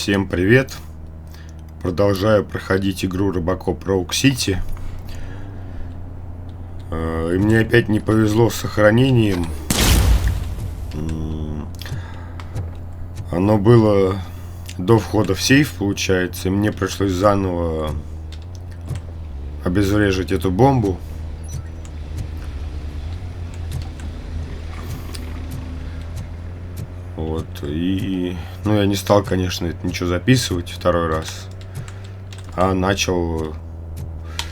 Всем привет! Продолжаю проходить игру RoboCop City. И мне опять не повезло с сохранением. Оно было до входа в сейф, получается, и мне пришлось заново обезвреживать эту бомбу. Вот, и... Ну, я не стал, конечно, это ничего записывать второй раз, а начал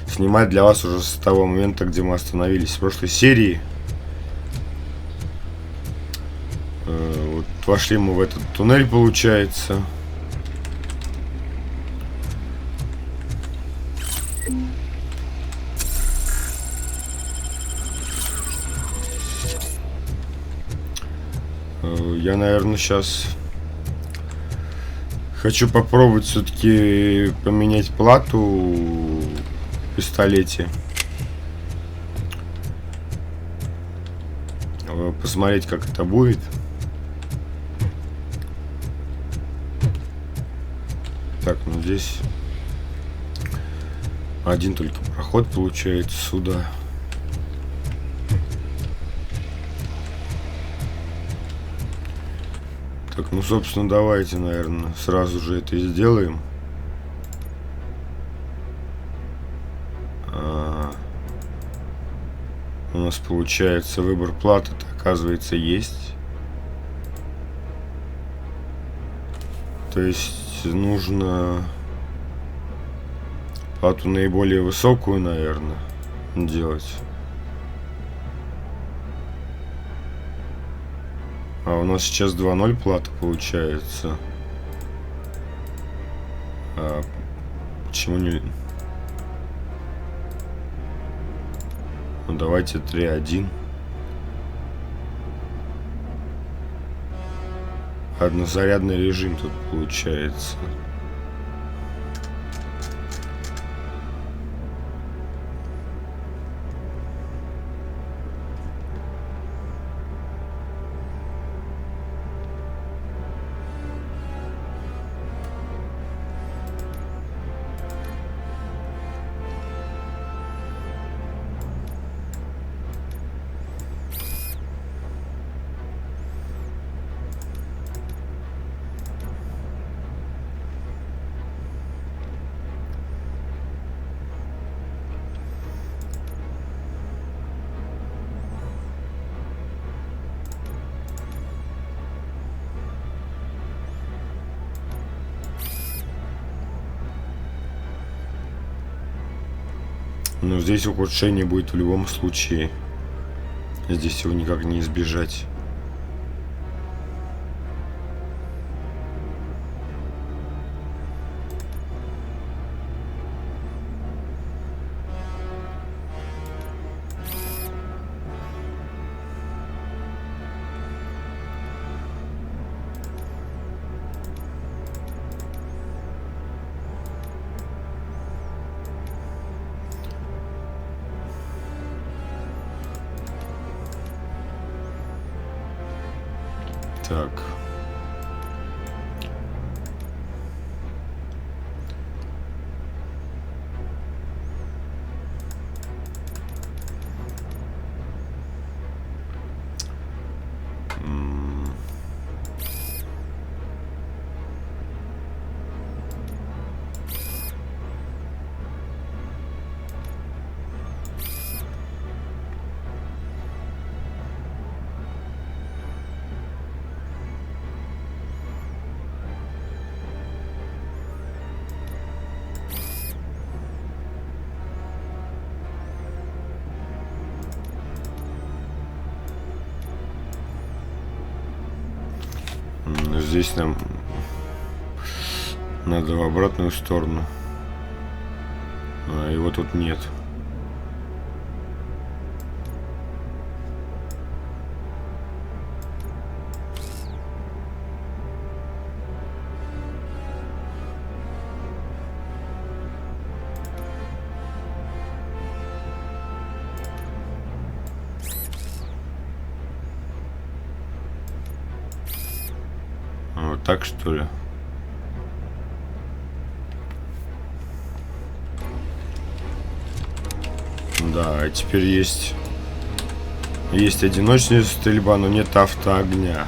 снимать для вас уже с того момента, где мы остановились в прошлой серии. Вот, вошли мы в этот туннель, получается. Я, наверное, сейчас хочу попробовать все-таки поменять плату в пистолете. Посмотреть, как это будет. Так, ну здесь один только проход получается сюда. Так, ну, собственно, давайте, наверное, сразу же это и сделаем. У нас получается выбор платы, оказывается, есть. То есть нужно плату наиболее высокую, наверное, делать. А у нас сейчас 2.0 плата получается. А почему не... Ну давайте 3.1. Однозарядный режим тут получается. Но здесь ухудшение будет в любом случае. Здесь его никак не избежать. Так. Здесь нам надо в обратную сторону, а его тут нет. Вот так, что ли? Да, теперь есть одиночная стрельба, но нет автоогня.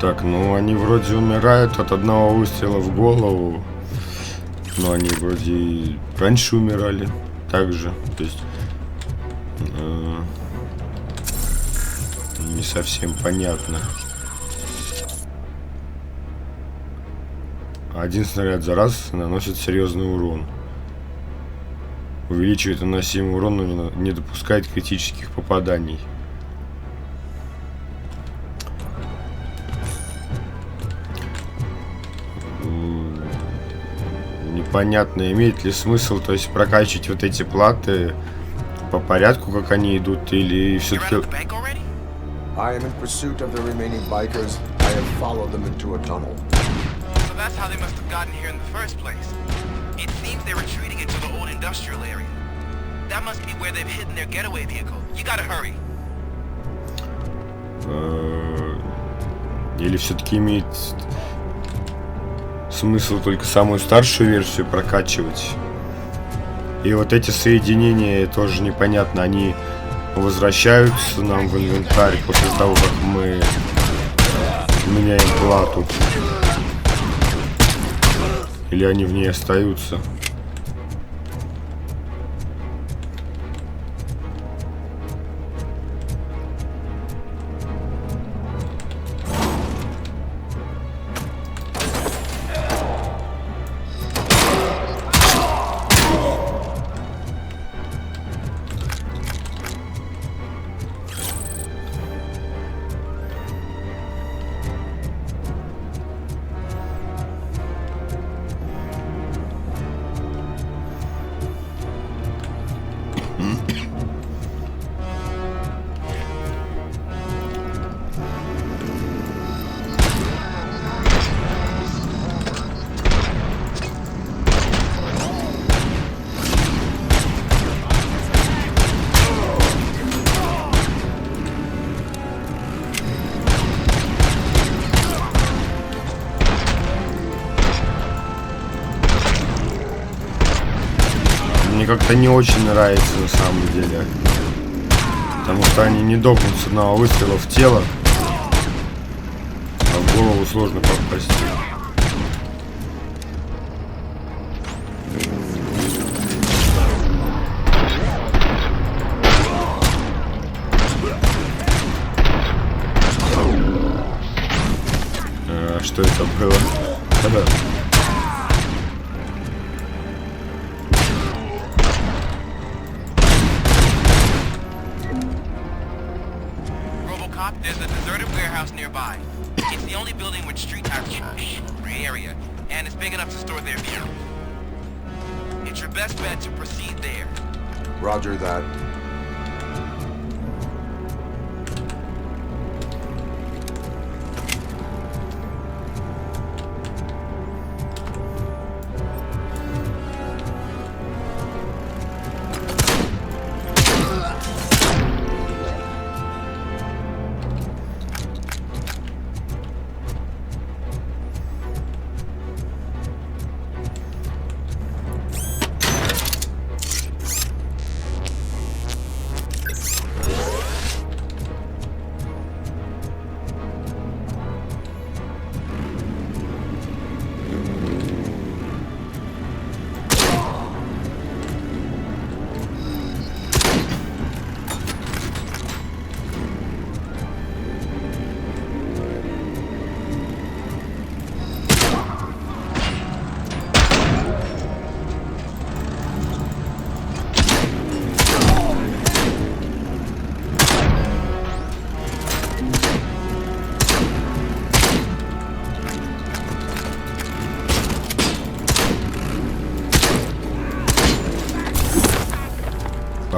Так, ну они вроде умирают от одного выстрела в голову. Но они вроде и раньше умирали. Также. То есть не совсем понятно. Один снаряд за раз наносит серьезный урон. Увеличивает наносимый урон, но не допускает критических попаданий. Непонятно, имеет ли смысл, то есть прокачивать вот эти платы по порядку, как они идут, или все-таки... I am in pursuit of the remaining bikers. I have followed them into a tunnel. So that's how they must have gotten here in the first place. It seems they're retreating into the old industrial area. That must be where they've hidden their getaway vehicle. You gotta hurry. Или все-таки имеет смысл только самую старшую версию прокачивать? И вот эти соединения тоже непонятно, они возвращаются нам в инвентарь после того, как мы меняем плату, или они в ней остаются? Мне как-то не очень нравится на самом деле, потому что они не дохнут с одного выстрела в тело, а в голову сложно попасть. Что это было? RoboCop, there's a deserted warehouse nearby. It's the only building with street area, and it's big enough to store their vehicles. It's your best bet to proceed there. Roger that.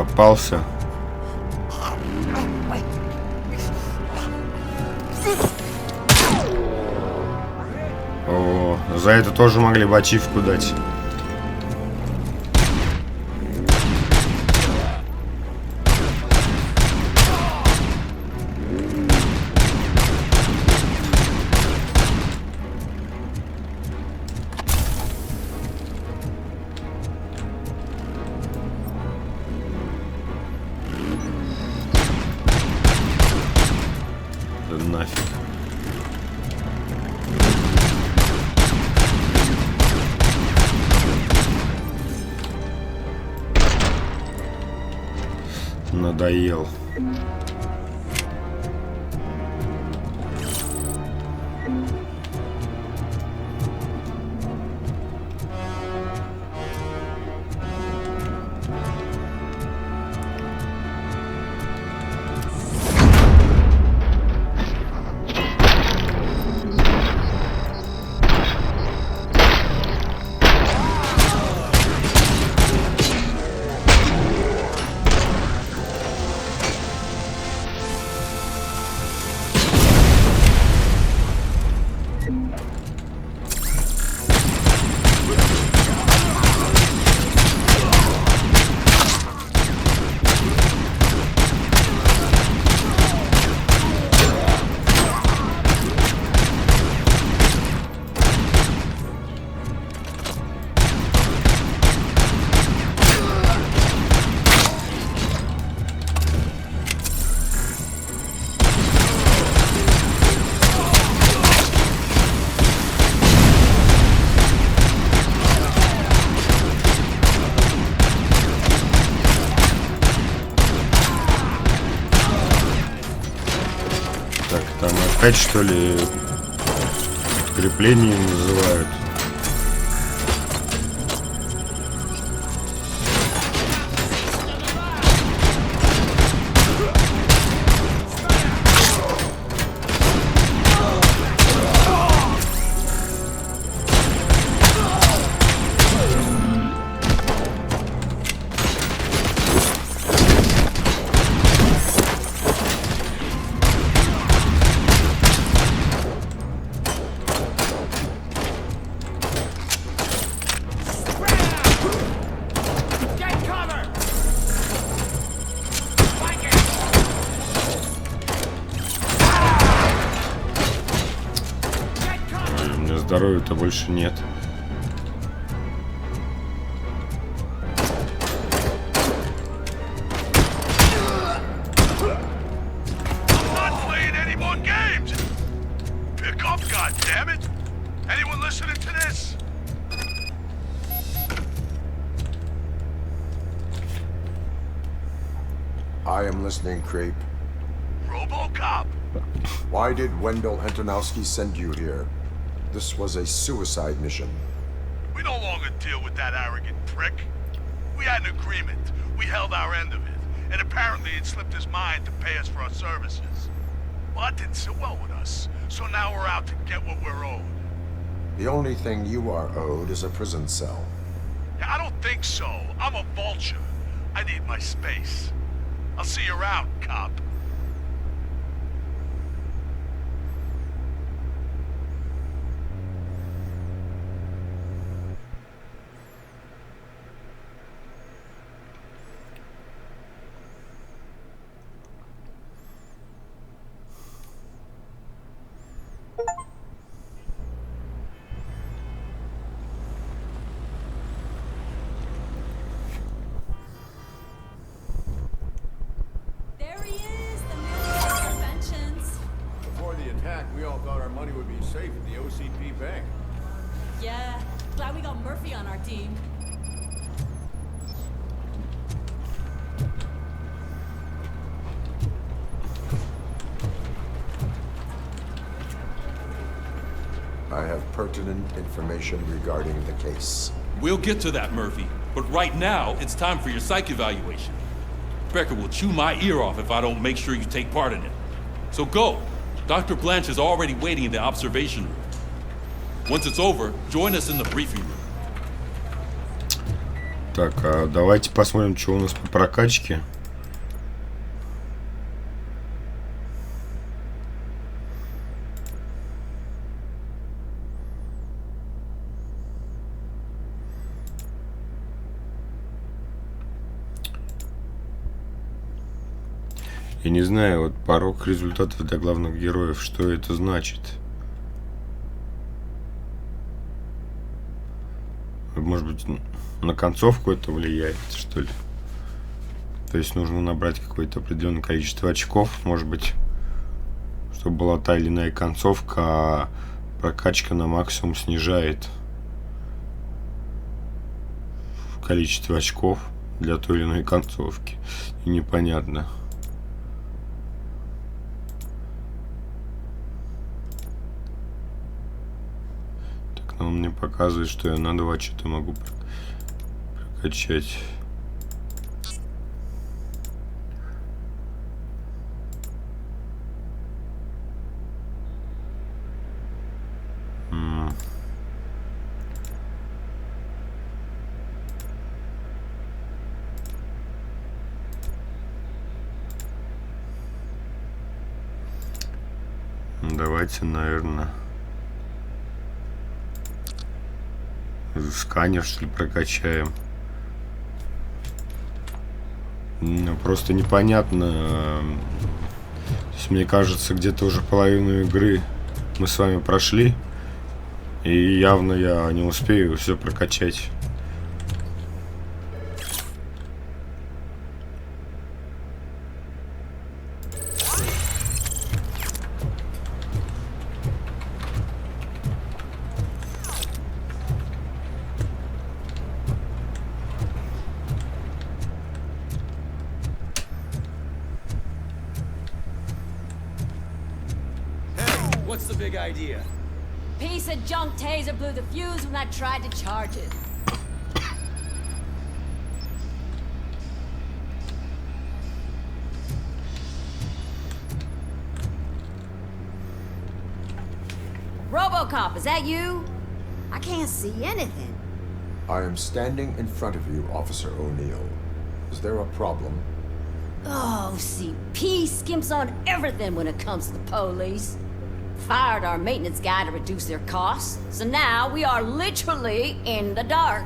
Попался. О, за это тоже могли бы ачивку дать. Да нафиг. Надоел. Опять что ли подкрепление называют? Здоровья-то больше нет. I am listening, Creep. RoboCop. Why did Wendell Antonowski send you here? This was a suicide mission. We no longer deal with that arrogant prick. We had an agreement. We held our end of it. And apparently it slipped his mind to pay us for our services. Well, that didn't sit well with us. So now we're out to get what we're owed. The only thing you are owed is a prison cell. Yeah, I don't think so. I'm a vulture. I need my space. I'll see you around, cop. We all thought our money would be safe at the OCP bank. Yeah, glad we got Murphy on our team. I have pertinent information regarding the case. We'll get to that, Murphy. But right now, it's time for your psych evaluation. Becker will chew my ear off if I don't make sure you take part in it. So go. Dr. Blanche is already waiting in the observation room. Once it's over, join us in the briefing room. Так, а давайте посмотрим, что у нас по прокачке. Я не знаю, вот порог результатов для главных героев, что это значит. Может быть, на концовку это влияет, что ли? То есть нужно набрать какое-то определенное количество очков, может быть, чтобы была та или иная концовка, а прокачка на максимум снижает количество очков для той или иной концовки. И непонятно. Но он мне показывает, что я на 2 что-то могу прокачать. Давайте, наверное, сканер, что ли, прокачаем. Ну, просто непонятно. То есть, мне кажется, где-то уже половину игры мы с вами прошли. И явно я не успею все прокачать. What's the big idea? Piece of junk taser blew the fuse when I tried to charge it. RoboCop, is that you? I can't see anything. I am standing in front of you, Officer O'Neill. Is there a problem? Oh, CP skimps on everything when it comes to the police. Fired our maintenance guy to reduce their costs, so now we are literally in the dark.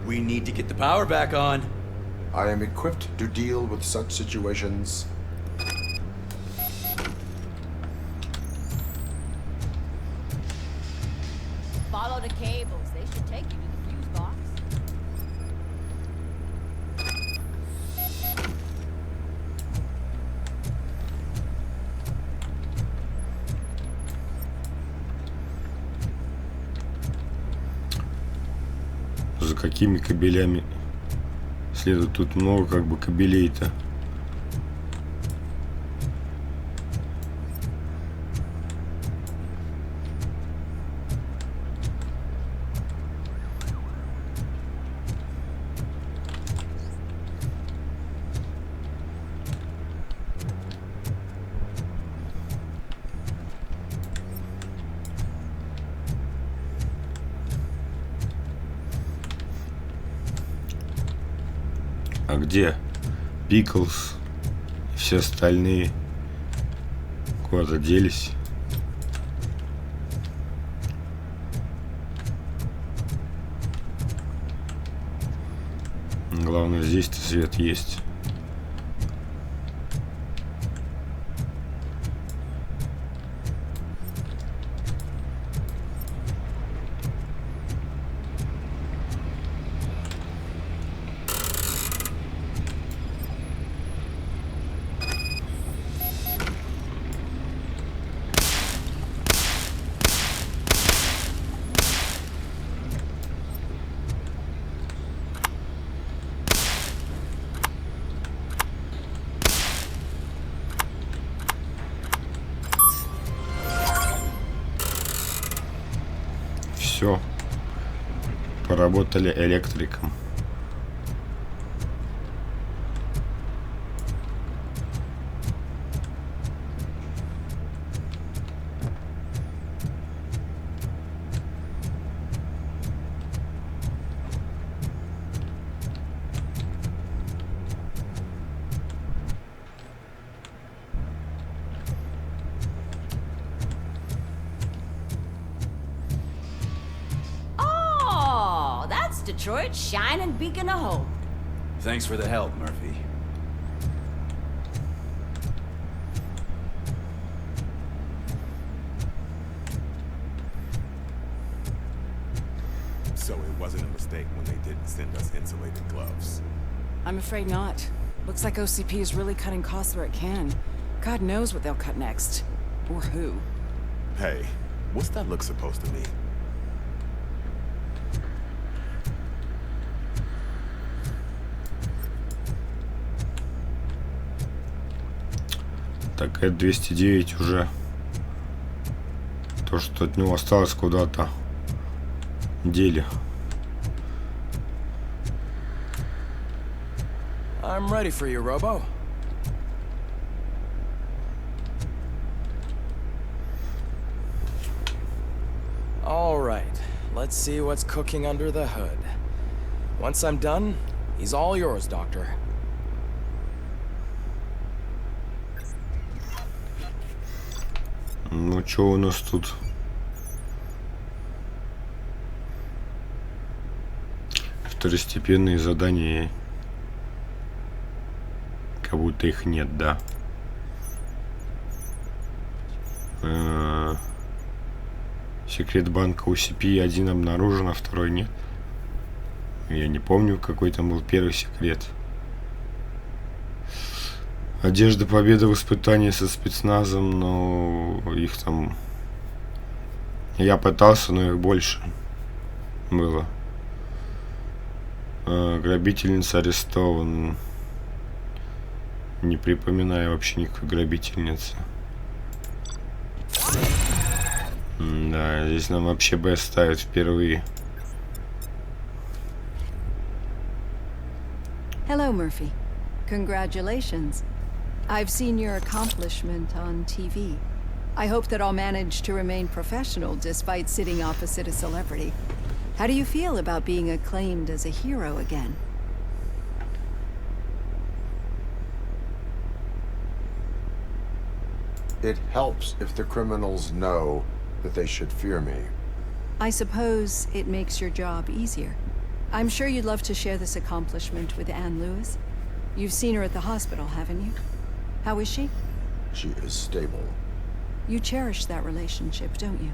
We need to get the power back on. I am equipped to deal with such situations. Follow the cables. They should take you to the fuse box. За какими кабелями следует? Тут много как бы кабелей-то. А где Пиклз и все остальные? Куда-то делись. Главное, здесь-то свет есть. Все. Поработали электриком. Detroit's shining beacon of hope. Thanks for the help, Murphy. So it wasn't a mistake when they didn't send us insulated gloves. I'm afraid not. Looks like OCP is really cutting costs where it can. God knows what they'll cut next. Or who. Hey, what's that look supposed to mean? Так, это 209 уже. То, что от него осталось, куда-то дели. I'm ready for you, Robo. All right, let's see what's cooking under the hood. Once I'm done, he's all yours, Doctor. Ну, что у нас тут? Второстепенные задания. Как будто их нет, да. Секрет банка OCP один обнаружен, а второй нет. Я не помню, какой там был первый секрет. Одежда победы в испытании со спецназом, но их там... Я пытался, но их больше было. Грабительница арестован. Не припоминаю вообще никакой грабительницы. Да, здесь нам вообще Б ставят впервые. Hello, Murphy. Congratulations. I've seen your accomplishment on TV. I hope that I'll manage to remain professional despite sitting opposite a celebrity. How do you feel about being acclaimed as a hero again? It helps if the criminals know that they should fear me. I suppose it makes your job easier. I'm sure you'd love to share this accomplishment with Anne Lewis. You've seen her at the hospital, haven't you? How is she? She is stable. You cherish that relationship, don't you?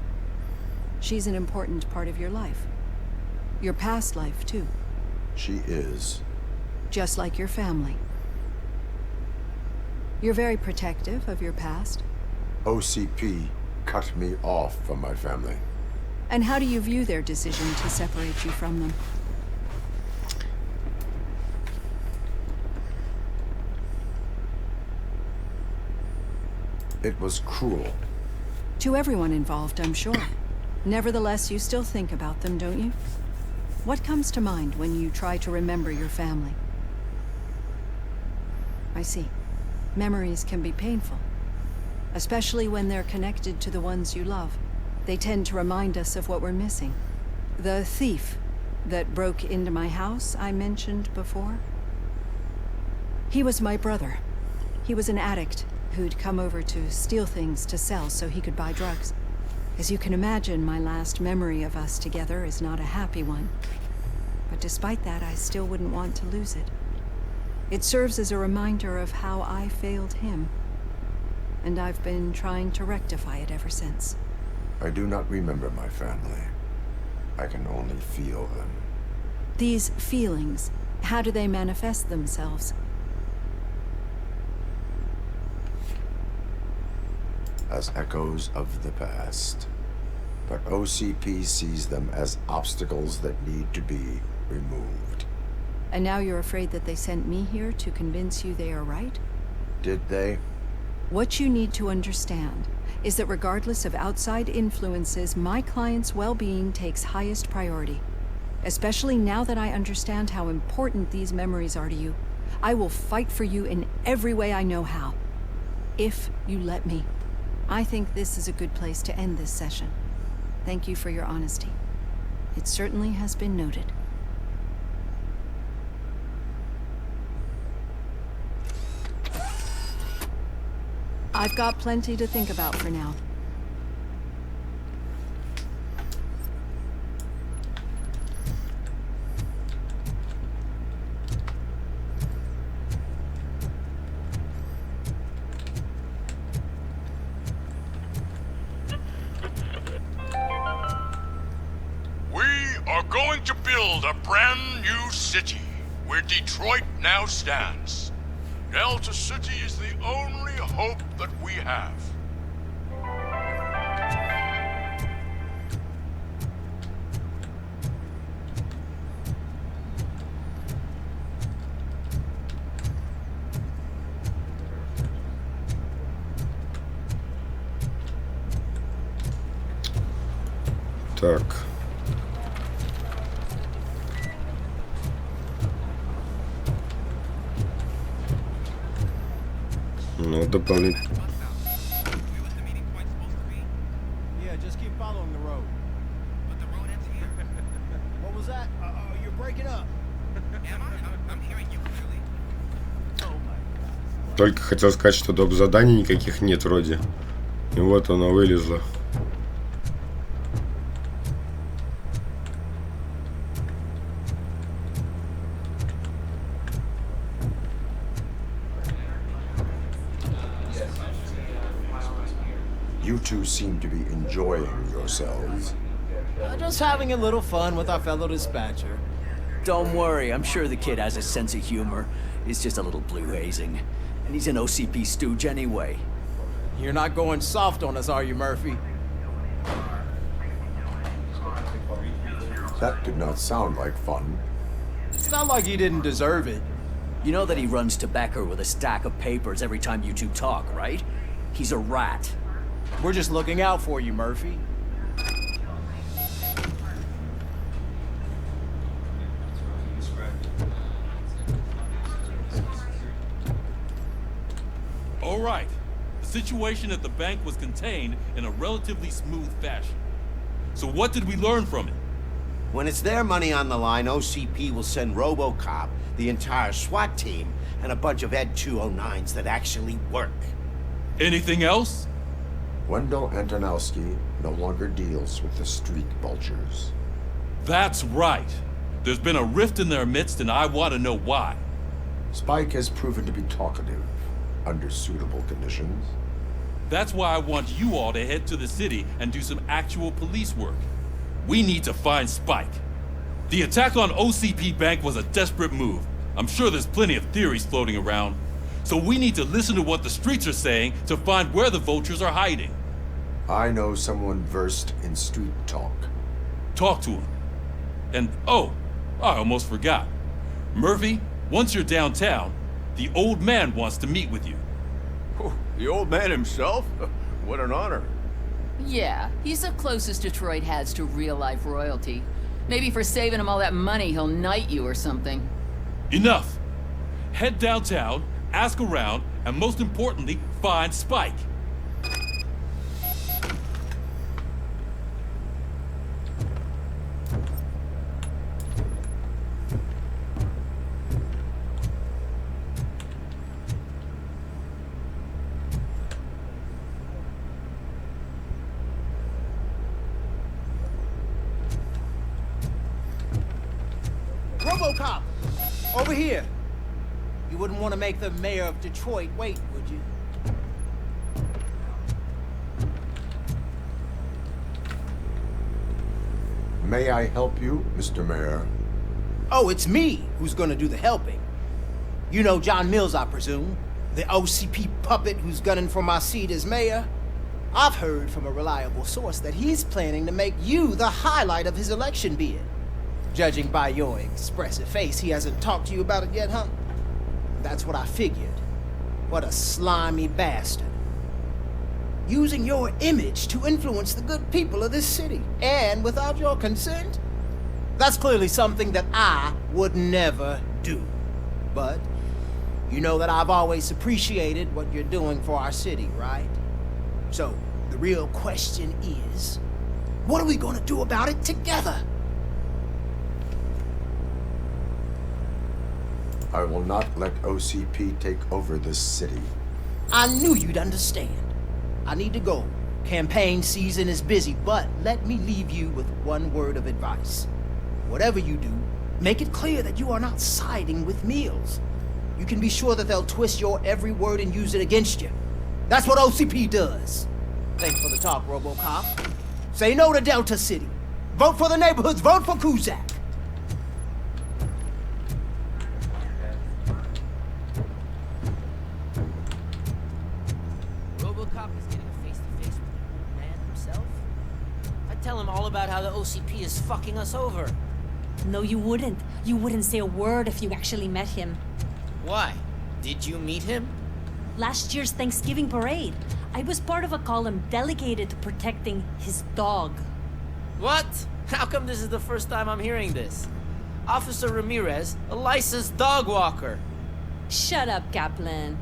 She's an important part of your life. Your past life, too. She is. Just like your family. You're very protective of your past. OCP cut me off from my family. And how do you view their decision to separate you from them? It was cruel. To everyone involved, I'm sure. Nevertheless, you still think about them, don't you? What comes to mind when you try to remember your family? I see. Memories can be painful, especially when they're connected to the ones you love. They tend to remind us of what we're missing. The thief that broke into my house I mentioned before? He was my brother. He was an addict who'd come over to steal things to sell so he could buy drugs. As you can imagine, my last memory of us together is not a happy one. But despite that, I still wouldn't want to lose it. It serves as a reminder of how I failed him. And I've been trying to rectify it ever since. I do not remember my family. I can only feel them. These feelings, how do they manifest themselves? As echoes of the past. But OCP sees them as obstacles that need to be removed. And now you're afraid that they sent me here to convince you they are right? Did they? What you need to understand is that regardless of outside influences, my client's well-being takes highest priority. Especially now that I understand how important these memories are to you. I will fight for you in every way I know how. If you let me. I think this is a good place to end this session. Thank you for your honesty. It certainly has been noted. I've got plenty to think about for now. We're going to build a brand new city where Detroit now stands. Delta City is the only hope that we have. Так. Ну, дополнительно. Yeah, just keep following the road. But the road ends here. What was that? You're breaking up. Am I? I'm hearing you clearly. Oh my God. Только хотел сказать, что доп. Заданий никаких нет вроде. И вот оно вылезло. You two seem to be enjoying yourselves. Just having a little fun with our fellow dispatcher. Don't worry, I'm sure the kid has a sense of humor. He's just a little blue hazing. And he's an OCP stooge anyway. You're not going soft on us, are you, Murphy? That did not sound like fun. It's not like he didn't deserve it. You know that he runs to Becker with a stack of papers every time you two talk, right? He's a rat. We're just looking out for you, Murphy. All right. The situation at the bank was contained in a relatively smooth fashion. So what did we learn from it? When it's their money on the line, OCP will send RoboCop, the entire SWAT team, and a bunch of Ed 209s that actually work. Anything else? Wendell Antonowski no longer deals with the street vultures. That's right. There's been a rift in their midst, and I want to know why. Spike has proven to be talkative under suitable conditions. That's why I want you all to head to the city and do some actual police work. We need to find Spike. The attack on OCP Bank was a desperate move. I'm sure there's plenty of theories floating around. So we need to listen to what the streets are saying to find where the vultures are hiding. I know someone versed in street talk. Talk to him. And, oh, I almost forgot. Murphy, once you're downtown, the old man wants to meet with you. Oh, the old man himself? What an honor. Yeah, he's the closest Detroit has to real-life royalty. Maybe for saving him all that money, he'll knight you or something. Enough. Head downtown, ask around, and most importantly, find Spike. RoboCop! Over here! You wouldn't want to make the mayor of Detroit wait, would you? May I help you, Mr. Mayor? Oh, it's me who's gonna do the helping. You know John Mills, I presume? The OCP puppet who's gunning for my seat as mayor? I've heard from a reliable source that he's planning to make you the highlight of his election bid. Judging by your expressive face, he hasn't talked to you about it yet, huh? That's what I figured. What a slimy bastard. Using your image to influence the good people of this city, and without your consent? That's clearly something that I would never do. But you know that I've always appreciated what you're doing for our city, right? So, the real question is, what are we gonna do about it together? I will not let OCP take over this city. I knew you'd understand. I need to go. Campaign season is busy, but let me leave you with one word of advice. Whatever you do, make it clear that you are not siding with Mills. You can be sure that they'll twist your every word and use it against you. That's what OCP does. Thanks for the talk, RoboCop. Say no to Delta City. Vote for the neighborhoods. Vote for Kuzak. RoboCop is getting a face-to-face with the man himself. I'd tell him all about how the OCP is fucking us over. No, you wouldn't. You wouldn't say a word if you actually met him. Why? Did you meet him? Last year's Thanksgiving parade. I was part of a column delegated to protecting his dog. What? How come this is the first time I'm hearing this? Officer Ramirez, a licensed dog walker. Shut up, Kaplan.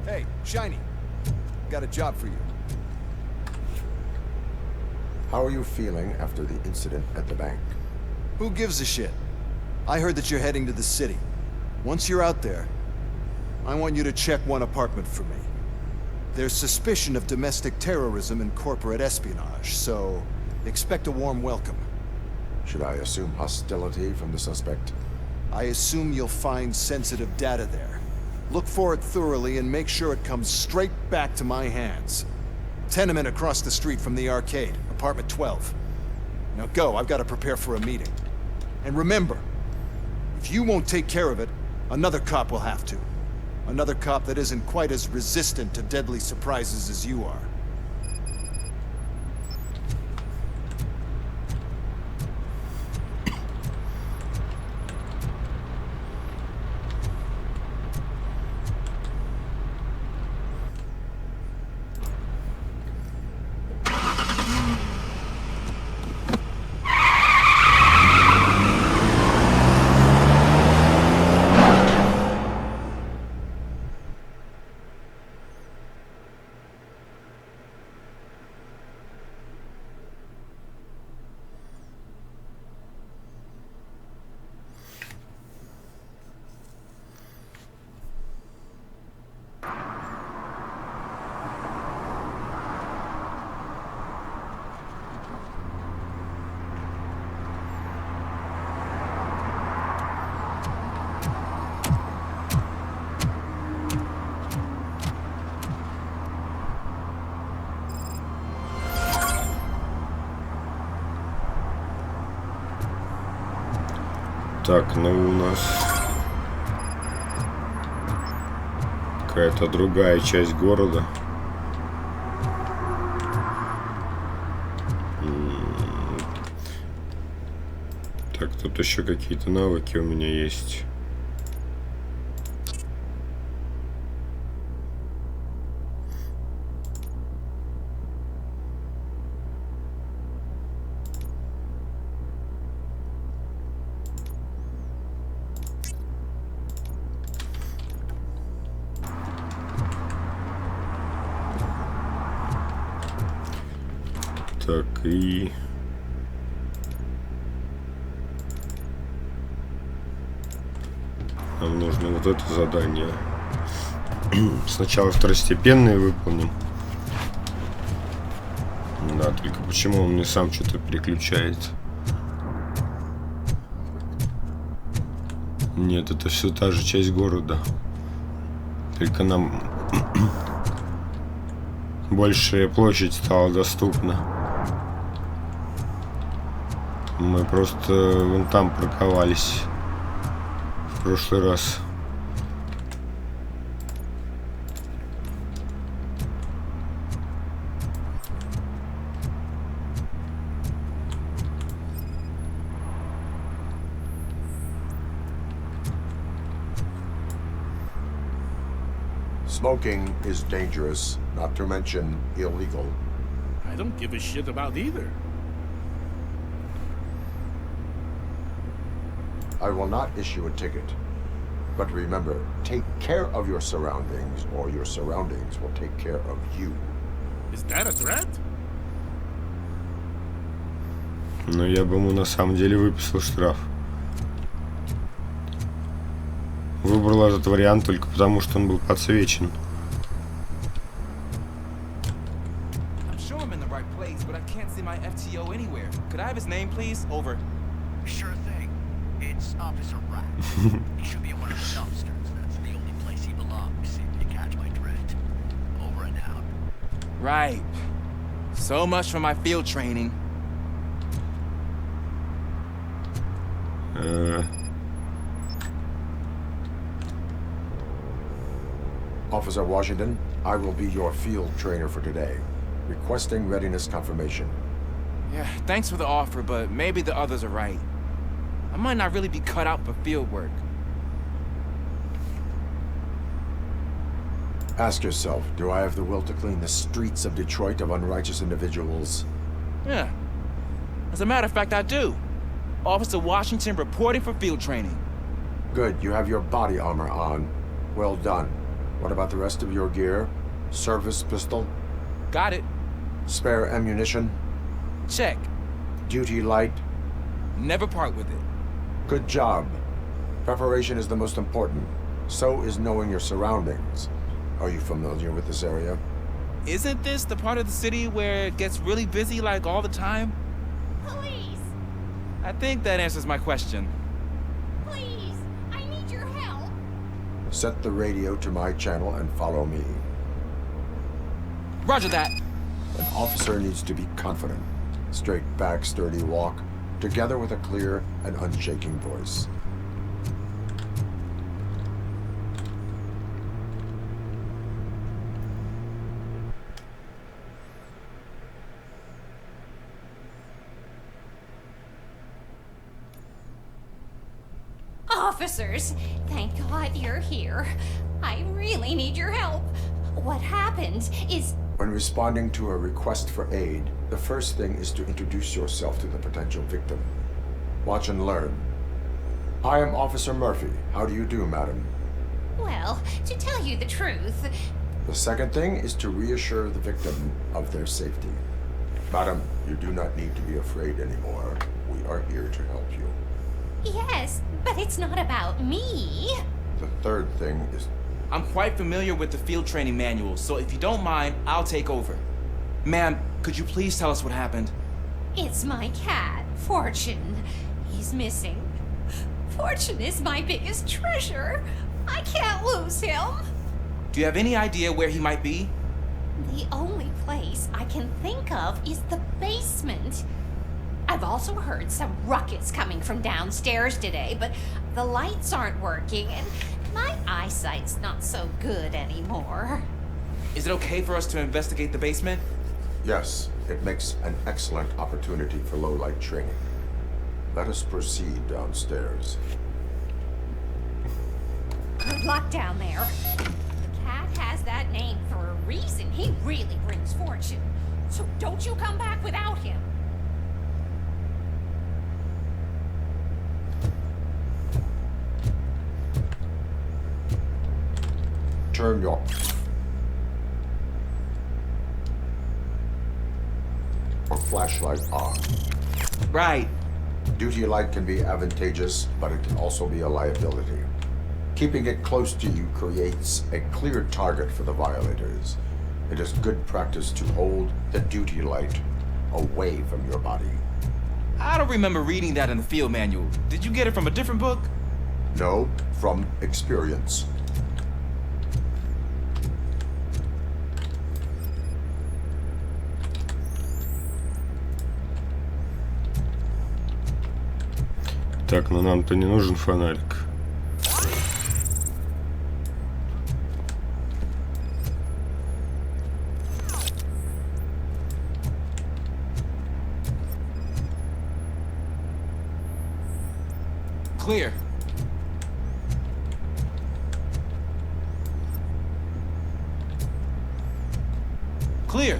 Hey, Shiny. Got a job for you. How are you feeling after the incident at the bank? Who gives a shit? I heard that you're heading to the city. Once you're out there, I want you to check one apartment for me. There's suspicion of domestic terrorism and corporate espionage, so expect a warm welcome. Should I assume hostility from the suspect? I assume you'll find sensitive data there. Look for it thoroughly and make sure it comes straight back to my hands. Tenement across the street from the arcade, apartment 12. Now go, I've got to prepare for a meeting. And remember, if you won't take care of it, another cop will have to. Another cop that isn't quite as resistant to deadly surprises as you are. Так, ну у нас какая-то другая часть города. Так, тут еще какие-то навыки у меня есть. Так, и... Нам нужно вот это задание. Сначала второстепенные выполним. Да, только почему он мне сам что-то переключает? Нет, это все та же часть города. Только нам большая площадь стала доступна. Мы просто вон там парковались в прошлый раз. Smoking is dangerous, not to mention illegal. I don't give a shit about either. I will not issue a ticket. But remember, take care of your surroundings, or your surroundings will take care of you. Is that a threat? Но я бы ему на самом деле выписал штраф. Выбрал этот вариант только потому, что он был подсвечен. I'm sure I'm in the right place, but I can't see my FTO anywhere. Could I have his name, please? Over. Sure thing. It's Officer Rat. He should be in one of the dumpsters. That's the only place he belongs, if you catch my drift. Over and out. Right. So much for my field training. Officer Washington, I will be your field trainer for today. Requesting readiness confirmation. Yeah, thanks for the offer, but maybe the others are right. I might not really be cut out for field work. Ask yourself, do I have the will to clean the streets of Detroit of unrighteous individuals? Yeah. As a matter of fact, I do. Officer Washington reporting for field training. Good, you have your body armor on. Well done. What about the rest of your gear? Service pistol? Got it. Spare ammunition? Check. Duty light? Never part with it. Good job. Preparation is the most important. So is knowing your surroundings. Are you familiar with this area? Isn't this the part of the city where it gets really busy like all the time? Police! I think that answers my question. Please! I need your help! Set the radio to my channel and follow me. Roger that. An officer needs to be confident. Straight back, sturdy walk, together with a clear and unshaking voice. Officers, thank God you're here. I really need your help. What happened is... When responding to a request for aid, the first thing is to introduce yourself to the potential victim. Watch and learn. I am Officer Murphy. How do you do, madam? Well, to tell you the truth... The second thing is to reassure the victim of their safety. Madam, you do not need to be afraid anymore. We are here to help you. Yes, but it's not about me. The third thing is... I'm quite familiar with the field training manual, so if you don't mind, I'll take over. Ma'am, could you please tell us what happened? It's my cat, Fortune. He's missing. Fortune is my biggest treasure. I can't lose him. Do you have any idea where he might be? The only place I can think of is the basement. I've also heard some ruckus coming from downstairs today, but the lights aren't working and my eyesight's not so good anymore. Is it okay for us to investigate the basement? Yes, it makes an excellent opportunity for low-light training. Let us proceed downstairs. Good luck down there. The cat has that name for a reason. He really brings fortune. So don't you come back without him. Turn your flashlight on. Right. Duty light can be advantageous, but it can also be a liability. Keeping it close to you creates a clear target for the violators. It is good practice to hold the duty light away from your body. I don't remember reading that in the field manual. Did you get it from a different book? No, from experience. Так, ну нам-то не нужен фонарик. Clear. Clear.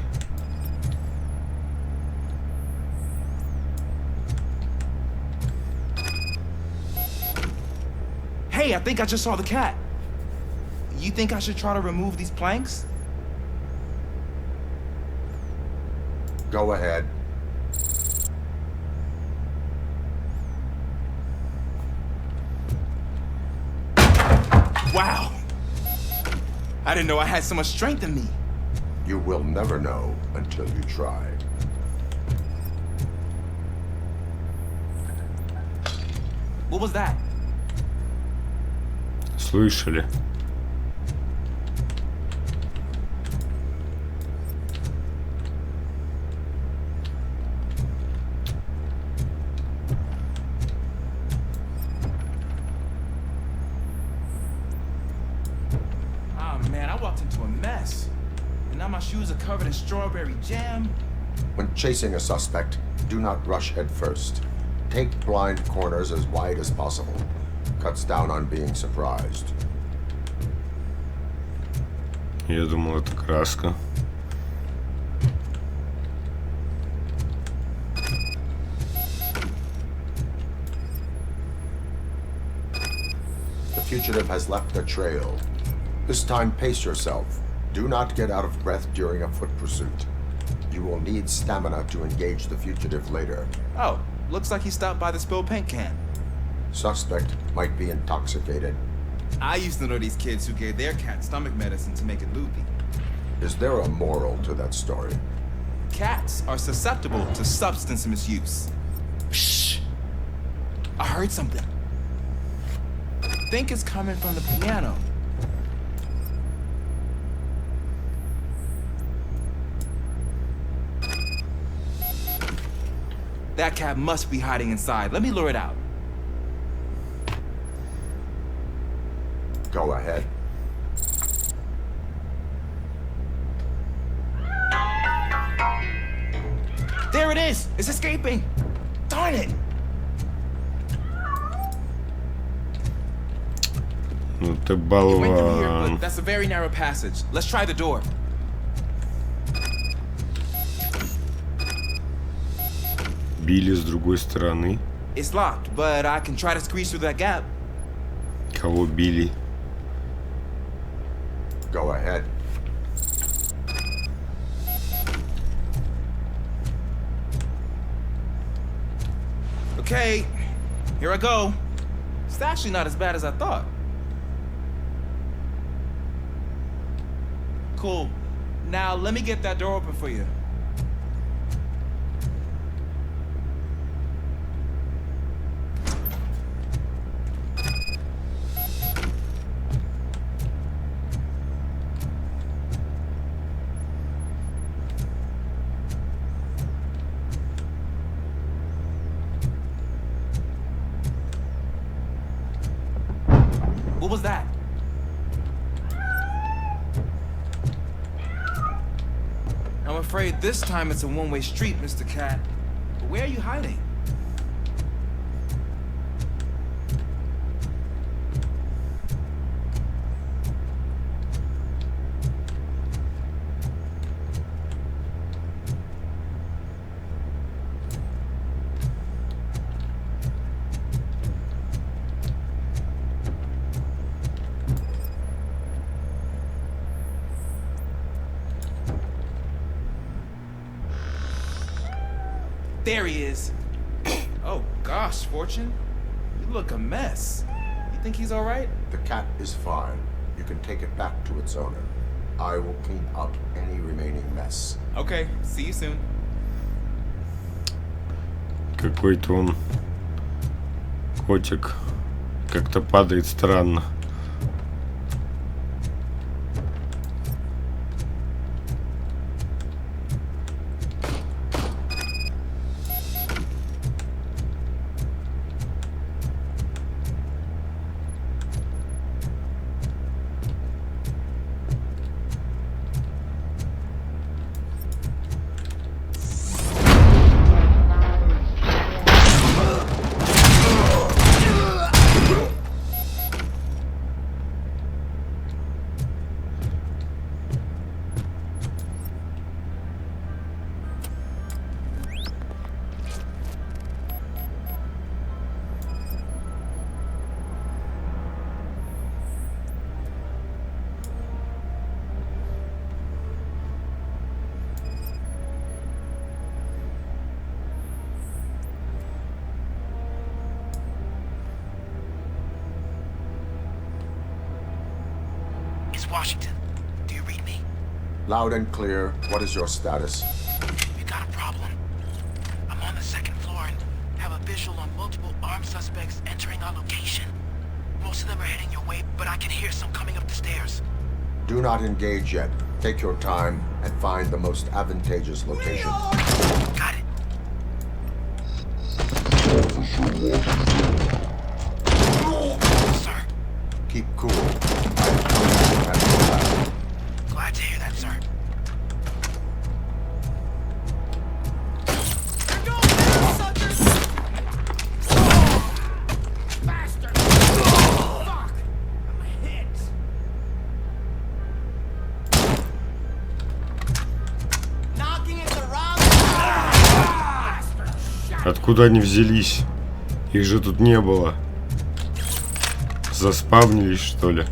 Hey, I think I just saw the cat. You think I should try to remove these planks? Go ahead. Wow. I didn't know I had so much strength in me. You will never know until you try. What was that? Слышали? Man, I walked into a mess. And now my shoes are covered in strawberry jam. When chasing a suspect, do not rush head first. Take blind corners as wide as possible. Cuts down on being surprised. Я думал, это краска. The fugitive has left a trail. This time, pace yourself. Do not get out of breath during a foot pursuit. You will need stamina to engage the fugitive later. Oh, looks like he stopped by the spilled paint can. Suspect might be intoxicated. I used to know these kids who gave their cat stomach medicine to make it loopy. Is there a moral to that story? Cats are susceptible to substance misuse. Shh! I heard something. Think it's coming from the piano. That cat must be hiding inside. Let me lure it out. Go ahead. There it is! It's escaping! Darn it! Ну ты It went through here, болван. but that's a very narrow passage. Let's try the door. Били с другой стороны. It's locked, but I can try to squeeze through that gap. Кого били? Go ahead. Okay, here I go. It's actually not as bad as I thought. Cool. Now let me get that door open for you. What was that? I'm afraid this time it's a one-way street, Mr. Cat. But where are you hiding? There he is. Oh gosh, Fortune. You look a mess. You think he's all right? The cat is fine. You can take it back to its owner. I will clean up any remaining mess. Okay, see you soon. Какой-то он котик. Как-то падает странно. Washington, do you read me? Loud and clear. What is your status? We got a problem. I'm on the second floor and have a visual visual on multiple armed suspects entering our location. Most of them are heading your way, but I can hear some coming up the stairs. Do not engage yet. Take your time and find the most advantageous location. Got it. Sir. Keep cool. Glad to hear that, sir. Откуда они взялись? Их же тут не было. Заспавнились, что ли?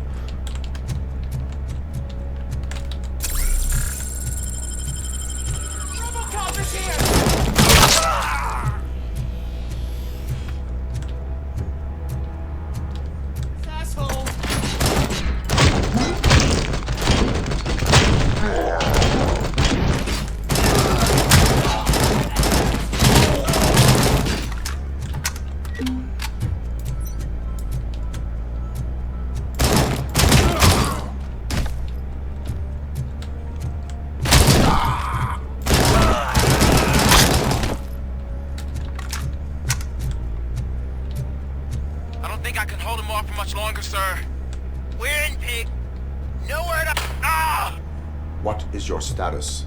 What is your status?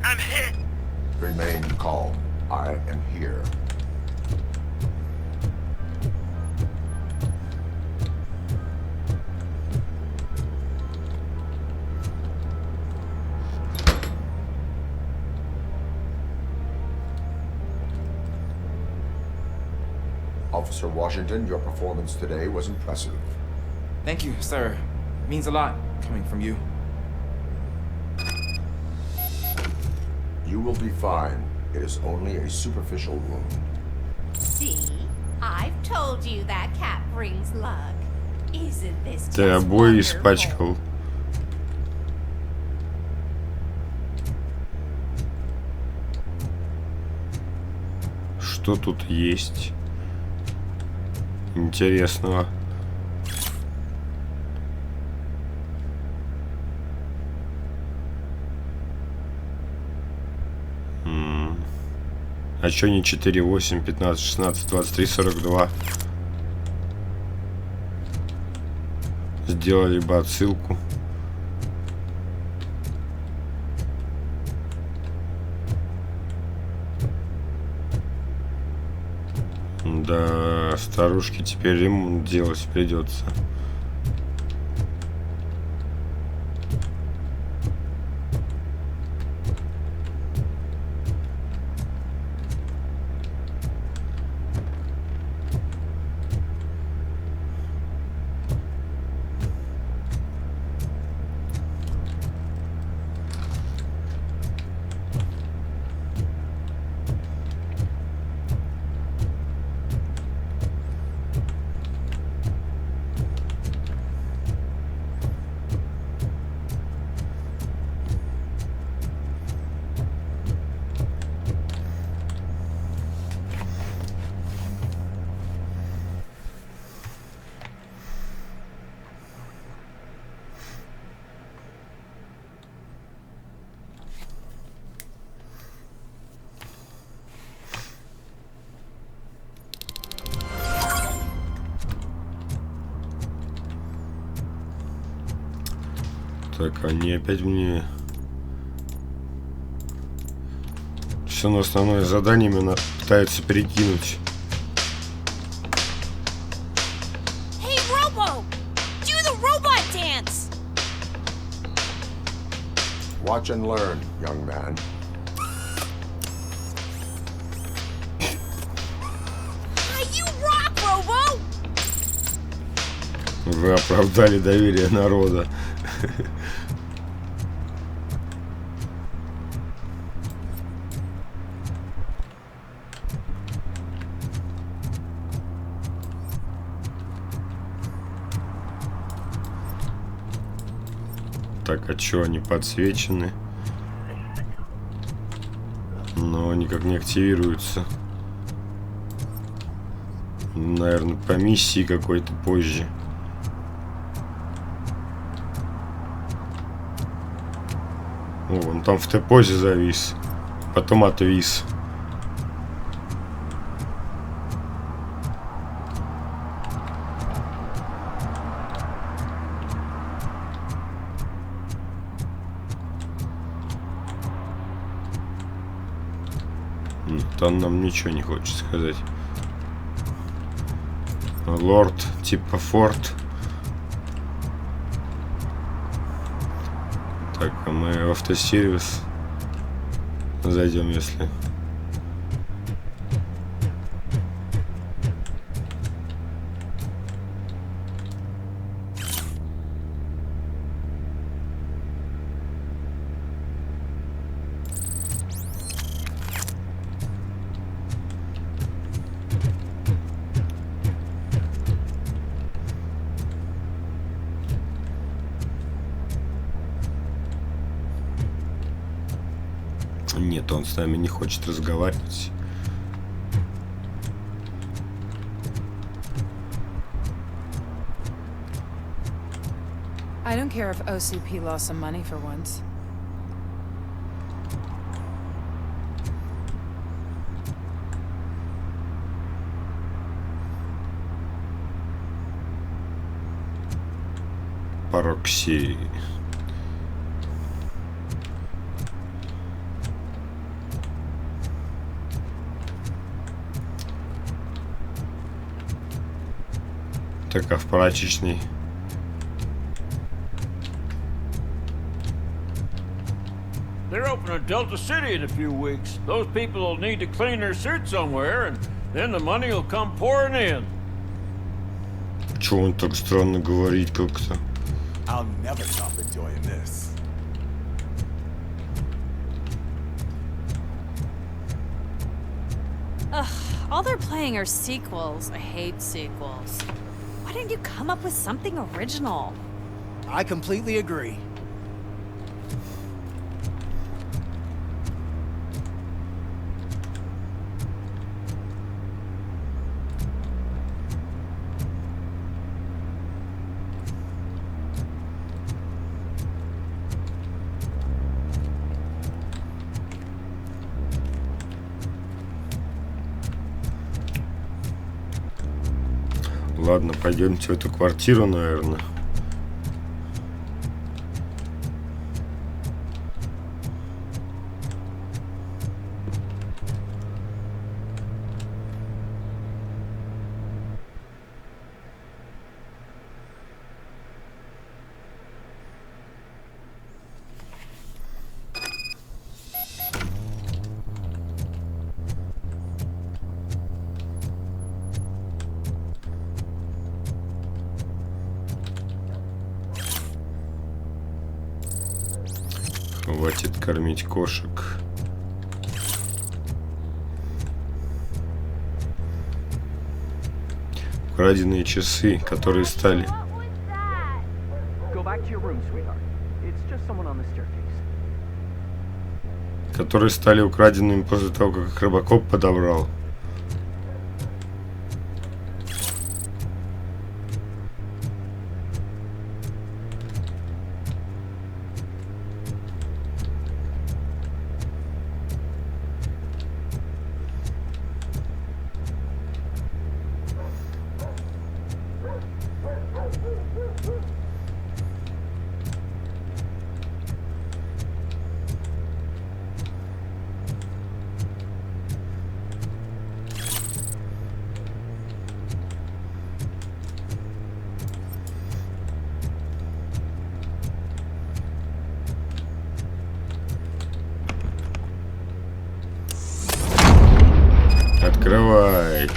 I'm hit. Remain calm. I am here. Officer Washington, your performance today was impressive. Thank you, sir. It means a lot coming from you. You will be fine. It is only a superficial wound. See? I've told you that cat brings luck. Isn't this Ты обои испачкал. Что тут есть интересного? А чё не 4, 8, 15, 16, 23, 42? Сделали бы отсылку. Да, старушке теперь ремонт делать придется. Так, они опять мне все на основное задание меня пытаются перекинуть. Hey, Robo! Do the robot dance! Watch and learn, young man. You rock, Robo! Вы оправдали доверие народа. Так, а чё они подсвечены? Но никак не активируется. Наверное, по миссии какой-то позже. О, он там в Т-позе завис. Потом отвис. Он нам ничего не хочет сказать. Лорд типа Форд. Так, а мы в автосервис зайдем, если... Нет, он с нами не хочет разговаривать. I don't care if OCP lost some money for once. Прокси. Так, а в прачечной? They're opening Delta City in a few weeks. Those people will need to clean their suits somewhere, and then the money will come pouring in. Чего он так странно говорит как-то? I'll never stop enjoying this. Ugh, all they're playing are sequels. I hate sequels. Why didn't you come up with something original? I completely agree. Ладно, пойдемте в эту квартиру, наверное. Хватит кормить кошек. Украденные часы, которые стали... Которые стали украденными после того, как их RoboCop подобрал. Открывай.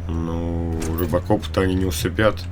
Ну, RoboCop-то они не усыпят.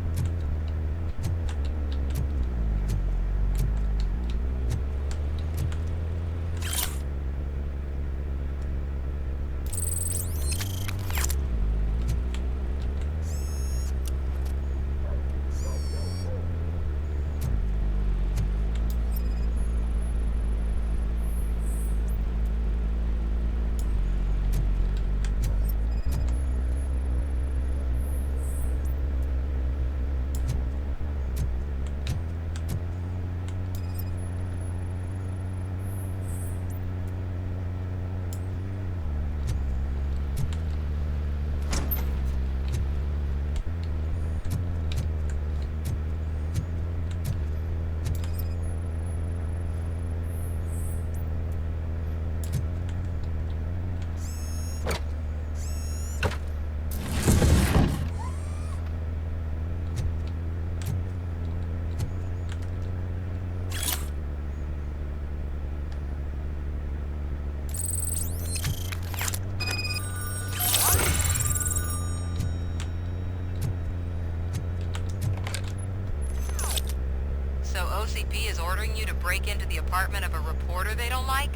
OCP is ordering you to break into the apartment of a reporter they don't like?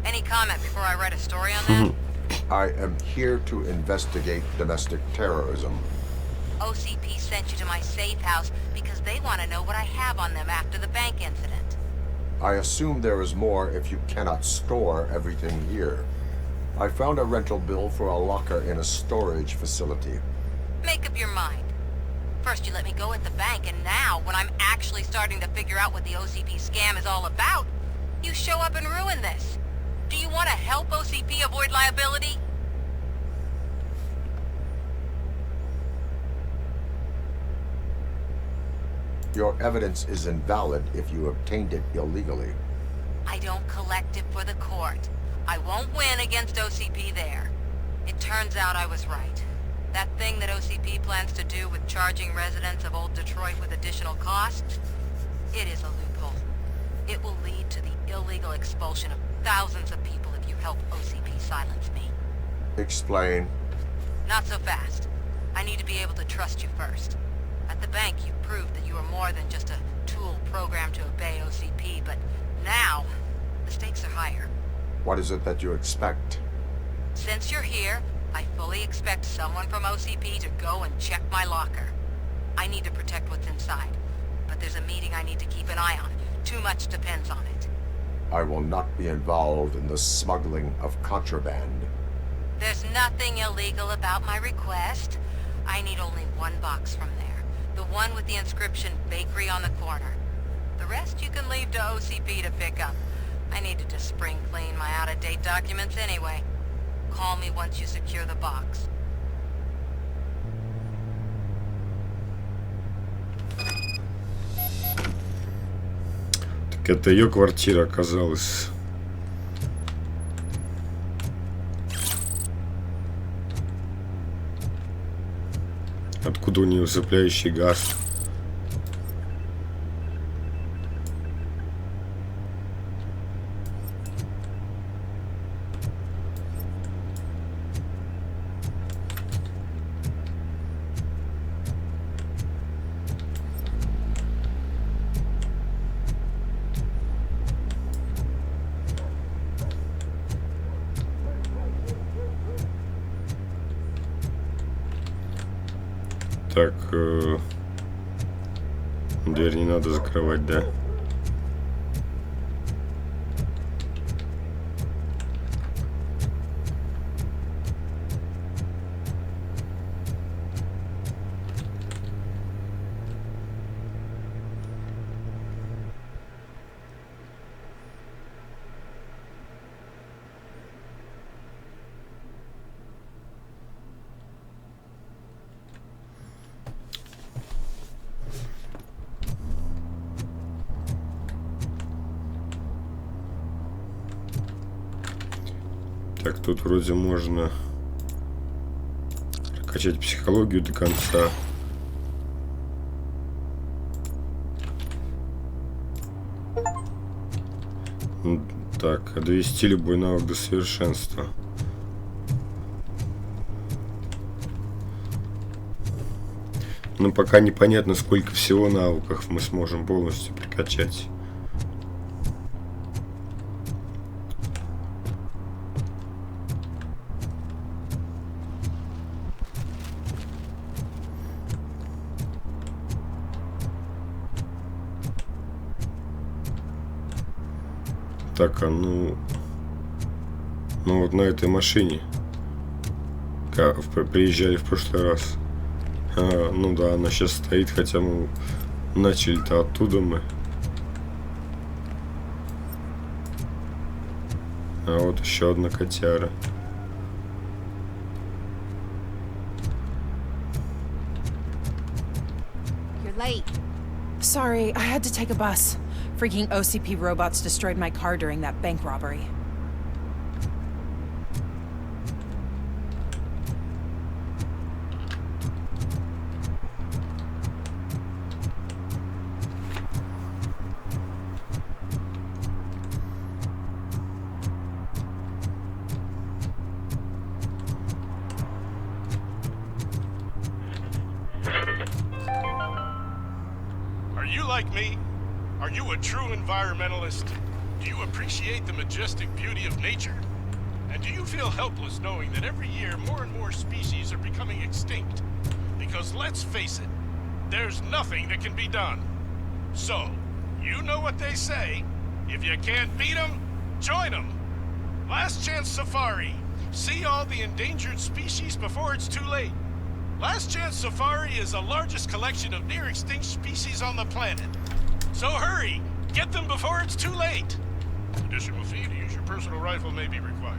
Any comment before I write a story on that? I am here to investigate domestic terrorism. OCP sent you to my safe house because they want to know what I have on them after the bank incident. I assume there is more if you cannot store everything here. I found a rental bill for a locker in a storage facility. Make up your mind. First you let me go at the bank, and now, when I'm actually starting to figure out what the OCP scam is all about, you show up and ruin this. Do you want to help OCP avoid liability? Your evidence is invalid if you obtained it illegally. I don't collect it for the court. I won't win against OCP there. It turns out I was right. That thing that OCP plans to do with charging residents of Old Detroit with additional costs, it is a loophole. It will lead to the illegal expulsion of thousands of people if you help OCP silence me. Explain. Not so fast. I need to be able to trust you first. At the bank, you proved that you are more than just a tool programmed to obey OCP, but now, the stakes are higher. What is it that you expect? Since you're here, I fully expect someone from OCP to go and check my locker. I need to protect what's inside, but there's a meeting I need to keep an eye on. Too much depends on it. I will not be involved in the smuggling of contraband. There's nothing illegal about my request. I need only one box from there. The one with the inscription Bakery on the corner. The rest you can leave to OCP to pick up. I needed to spring clean my out-of-date documents anyway. Call me once you secure the box. Так это ее квартира оказалась. Откуда у нее усыпляющий газ? Так, дверь не надо закрывать, да? Так, тут вроде можно прокачать психологию до конца. Так, довести любой навык до совершенства. Но пока непонятно, сколько всего навыков мы сможем полностью прокачать. Так, а ну вот на этой машине приезжали в прошлый раз. Ну да, она сейчас стоит, хотя мы начали-то оттуда мы. А вот еще одна котяра. You're late. Sorry, I had to take a bus. Freaking OCP robots destroyed my car during that bank robbery. Are you like me? Are you a true environmentalist? Do you appreciate the majestic beauty of nature? And do you feel helpless knowing that every year more and more species are becoming extinct? Because let's face it, there's nothing that can be done. So, you know what they say. If you can't beat them, join them. Last Chance Safari. See all the endangered species before it's too late. Last Chance Safari is the largest collection of near-extinct species on the planet. So hurry! Get them before it's too late! Additional fee to use your personal rifle may be required.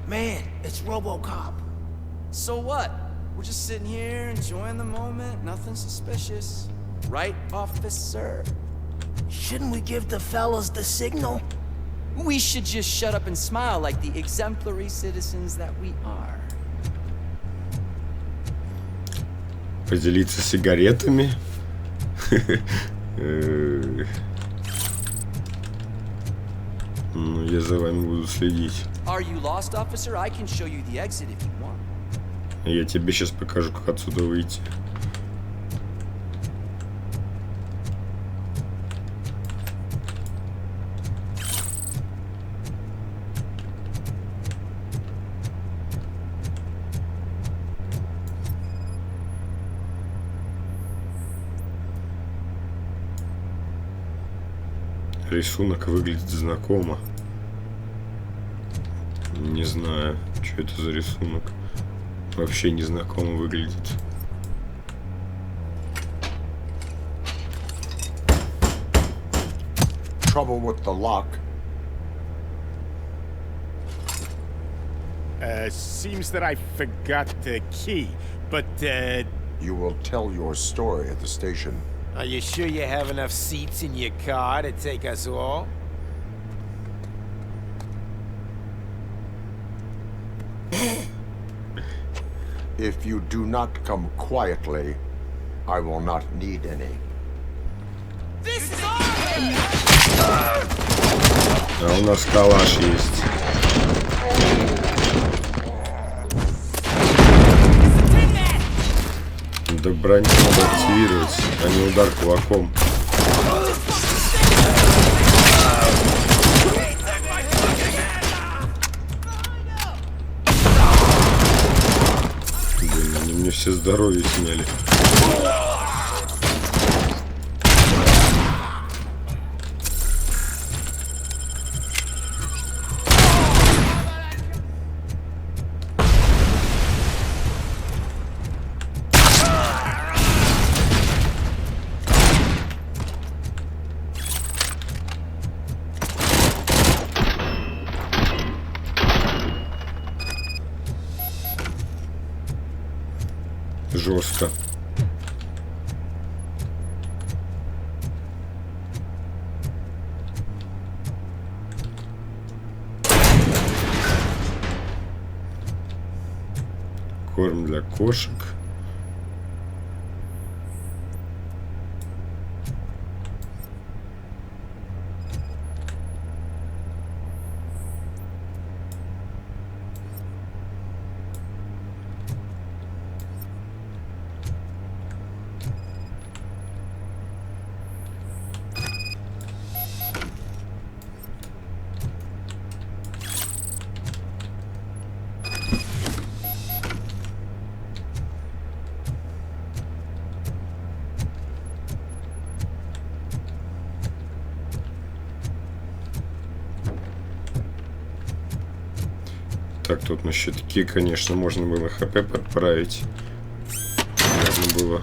Man, it's RoboCop. So what? We're just sitting here enjoying the moment, nothing suspicious. Right, officer? Shouldn't we give the fellas the signal? We should just shut up and smile like the exemplary citizens that we are. Поделиться сигаретами? Ну, я за вами буду следить. Are you lost, officer? I can show you the exit if you want. Я тебе сейчас покажу, как отсюда выйти. Рисунок выглядит знакомо. Не знаю, что это за рисунок. Вообще незнакомо выглядит. Trouble with the lock. Seems that I forgot the key, but You will tell your story at the station. are you sure you have enough seats in your car to take us all? If you do not come quietly, I will not need any. А у нас калаш есть. Да броню надо активировать, а не удар кулаком. Блин, они мне все здоровье сняли. Жестко. Корм для кошек. Так, тут на щитки, конечно, можно было хп подправить. Можно было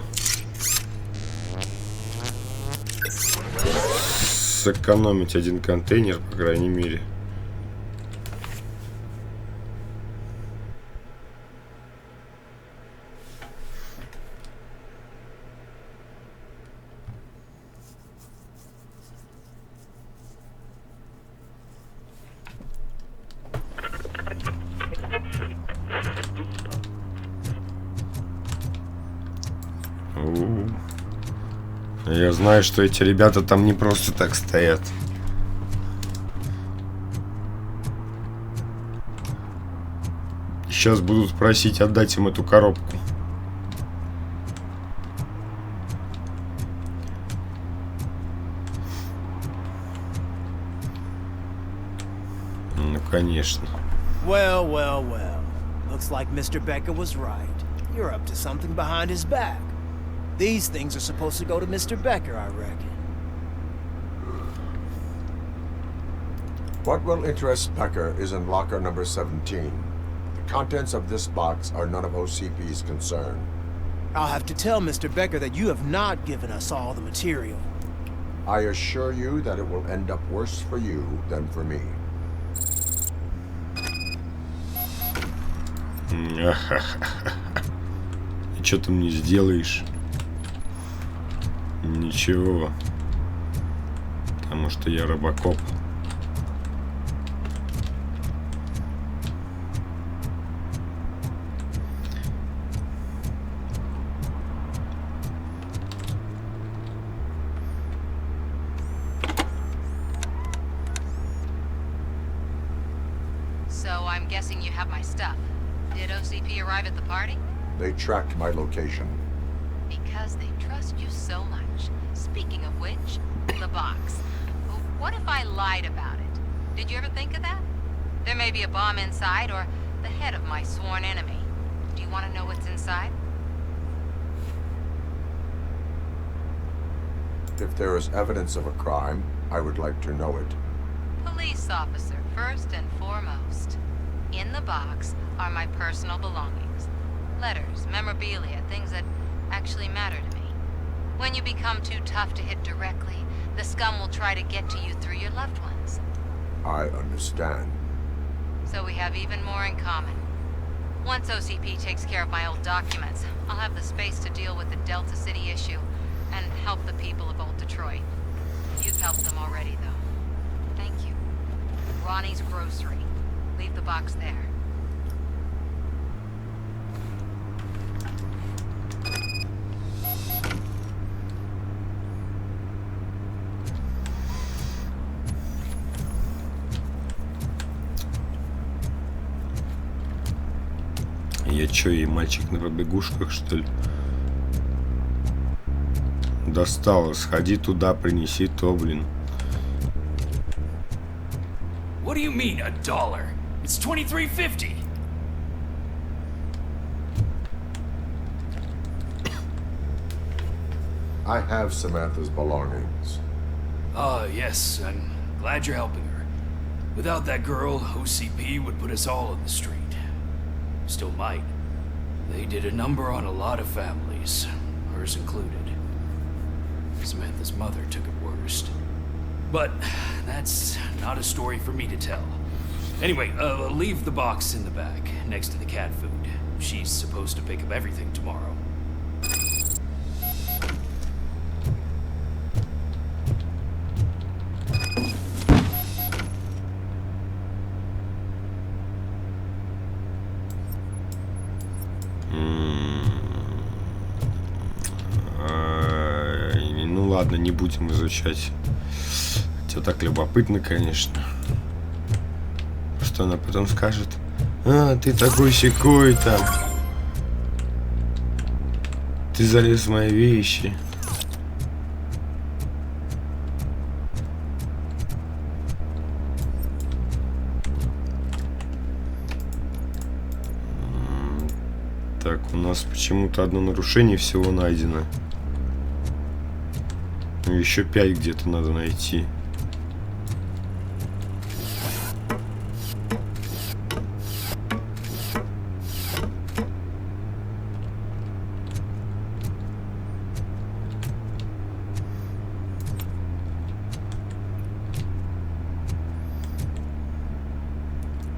сэкономить один контейнер, по крайней мере. Я знаю, что эти ребята там не просто так стоят. сейчас будут просить отдать им эту коробку. Ну, конечно. Well, well, well. Looks like Mr. Becker was right. You're up to something behind his back. These things are supposed to go to Mr. Becker, I reckon. What will interest Becker is in locker number 17. The contents of this box are none of OCP's concern. I'll have to tell Mr. Becker that you have not given us all the material. I assure you that it will end up worse for you than for me. И что ты мне сделаешь? Ничего. Потому что я робокоп. So I'm guessing you have my stuff. Did OCP arrive at the party? They tracked my location. Because they trust you so much. Speaking of which, the box. What if I lied about it? Did you ever think of that? There may be a bomb inside or the head of my sworn enemy. Do you want to know what's inside? If there is evidence of a crime, I would like to know it. Police officer, first and foremost. In the box are my personal belongings. Letters, memorabilia, things that actually matter to me. When you become too tough to hit directly, the scum will try to get to you through your loved ones. I understand. So we have even more in common. Once OCP takes care of my old documents, I'll have the space to deal with the Delta City issue and help the people of Old Detroit. You've helped them already, though. Thank you. Ronnie's Grocery. Leave the box there. Я чё, и мальчик на побегушках, что ли? Достало, сходи туда, принеси то, блин. What do you mean, $1? It's $23.50. I have Samantha's belongings. Ah, yes, I'm glad you're helping her. Without that girl, OCP would put us all in the street. Still might. They did a number on a lot of families, hers included. Samantha's mother took it worst. But that's not a story for me to tell. Anyway, leave the box in the back, next to the cat food. She's supposed to pick up everything tomorrow. Ну ладно, не будем изучать. Хотя так любопытно, конечно. Что она потом скажет? А, ты такой-сякой там. Ты залез в мои вещи. Так, у нас почему-то одно нарушение всего найдено. Еще 5 где-то надо найти.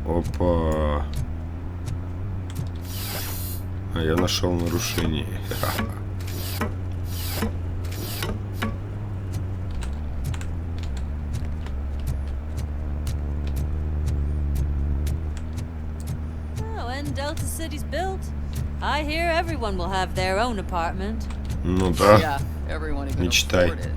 Опа. А я нашел нарушение. Delta City's built, I hear everyone will have their own apartment. Ну да. Yeah, everyone who can Мечтай. afford it.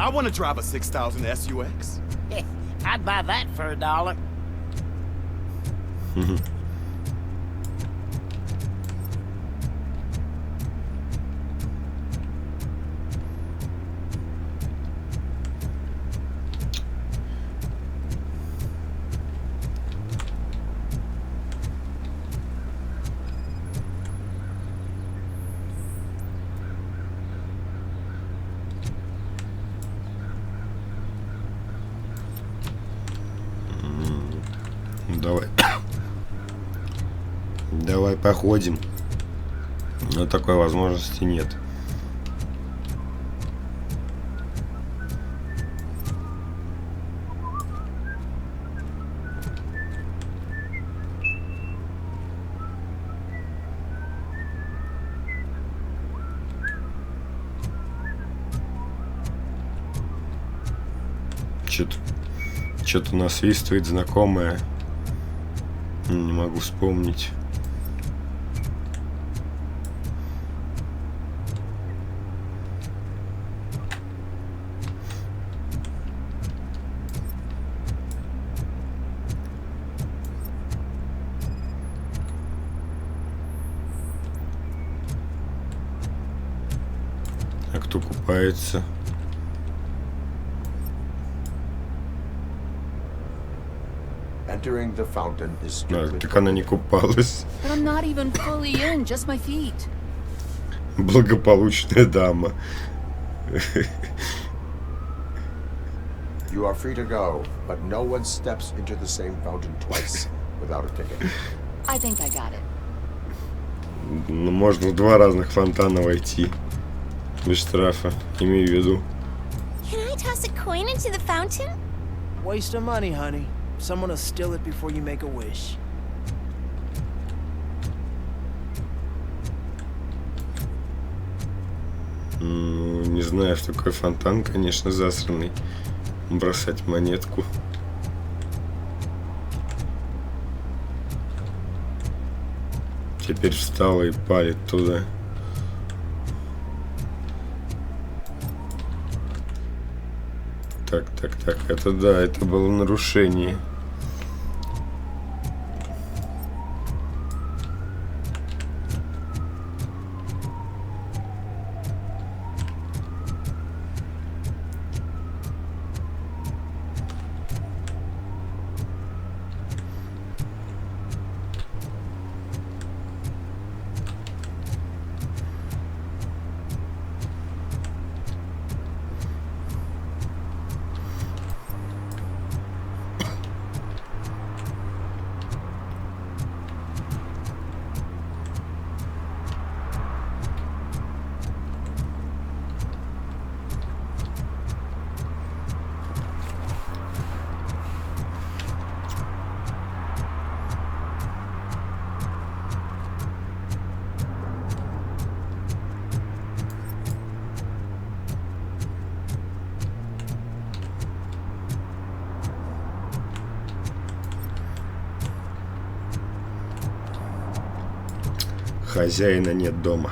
I want to drive a 6000 SUX. I'd buy that for $1. Давай. Давай походим. Но такой возможности нет. Что-то насвистывает знакомое. Не могу вспомнить. А кто купается? Entering the fountain is strictly Так она не купалась. But I'm not even fully in, just my feet. Благополучная дама. You are free to go, but no one steps into the same fountain twice without a ticket. I think I got it. Ну, можно в 2 разных фонтана войти. Без штрафа, имею в виду. Can I toss a coin into the fountain? Waste of money, honey. Someone will steal it before you make a wish. Ну, не знаю, что такое фонтан, конечно, засранный. Бросать монетку. Теперь встала и палит туда. Так, это да, это было нарушение. Хозяина нет дома.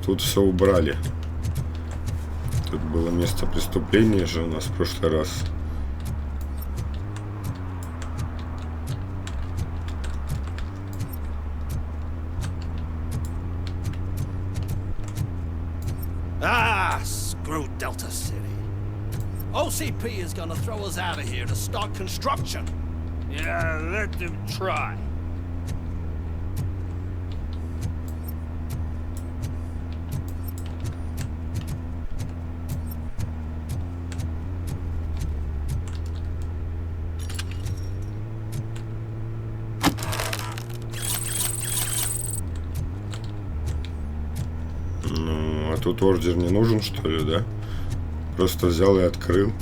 Тут все убрали. Тут было место преступления же у нас в прошлый раз. Ah, screw Delta City. OCP is gonna throw us out of here to start construction. Yeah, let them try. Тут ордер не нужен, что ли, да? Просто взял и открыл.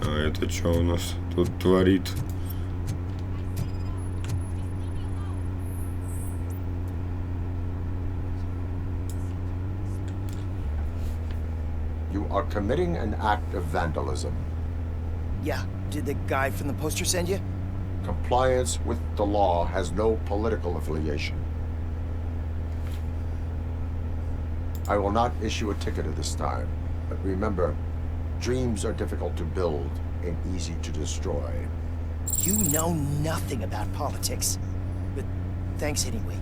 А это что у нас тут творит? You are committing an act of vandalism. Yeah, did the guy from the poster send you? Compliance with the law has no political affiliation. I will not issue a ticket at this time, but remember, dreams are difficult to build and easy to destroy. You know nothing about politics, but thanks anyway.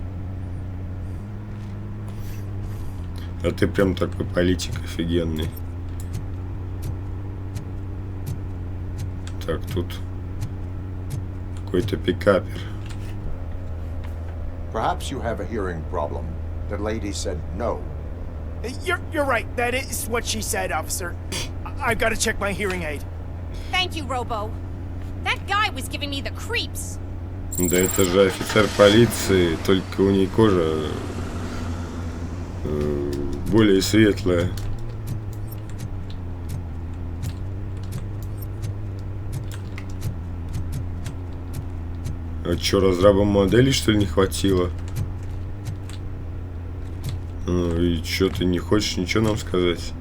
А ты прям такой политик офигенный. Так, тут какой-то пикапер. Perhaps you have a hearing problem. The lady said no. You're right. That is what she said, officer. I've got to check my hearing aid. Thank you, Robo. That guy was giving me the creeps. Да это же офицер полиции, только у ней кожа более светлая. А чё, разрабам моделей, что ли, не хватило? Ну и чё, ты не хочешь ничего нам сказать?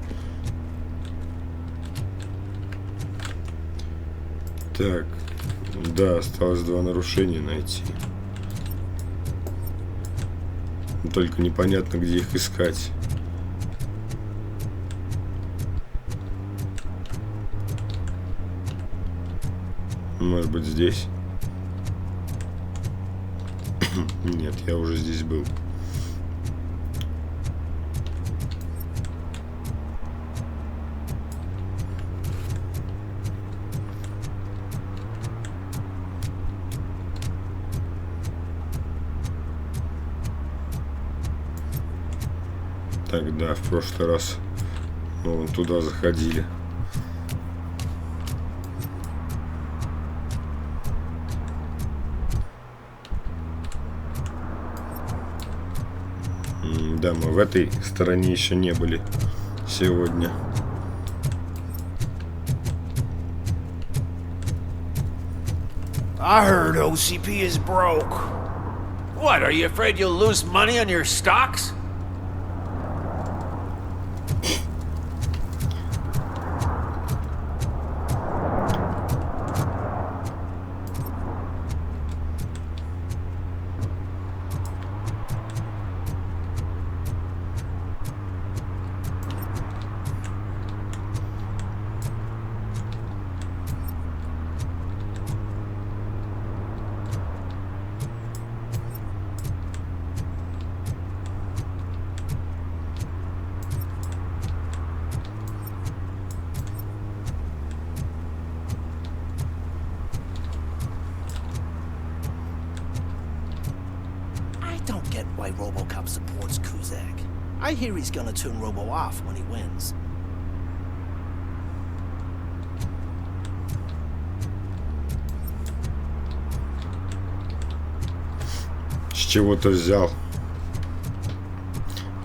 Так, да, осталось 2 нарушения найти. Только непонятно, где их искать. Может быть, здесь? Нет, я уже здесь был. Так, да, в прошлый раз мы вон туда заходили. Да, мы в этой стороне еще не были сегодня. I heard OCP is broke. What, are you afraid you'll lose money on your stocks? Why RoboCop supports Kuzak. I hear he's gonna turn Robo off when he wins. С чего ты взял?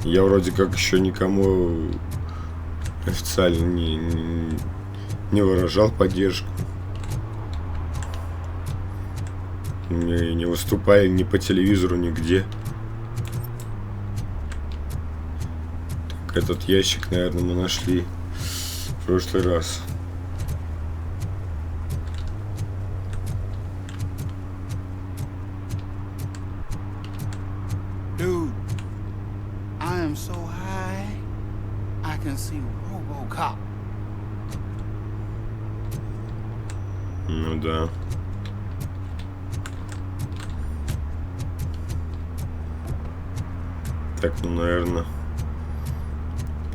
Я вроде как еще никому официально не выражал поддержку. Не выступали ни по телевизору, нигде. Этот ящик, наверное, мы нашли в прошлый раз. Dude, I am so high, I can see RoboCop. Ну да. Так, ну, наверное,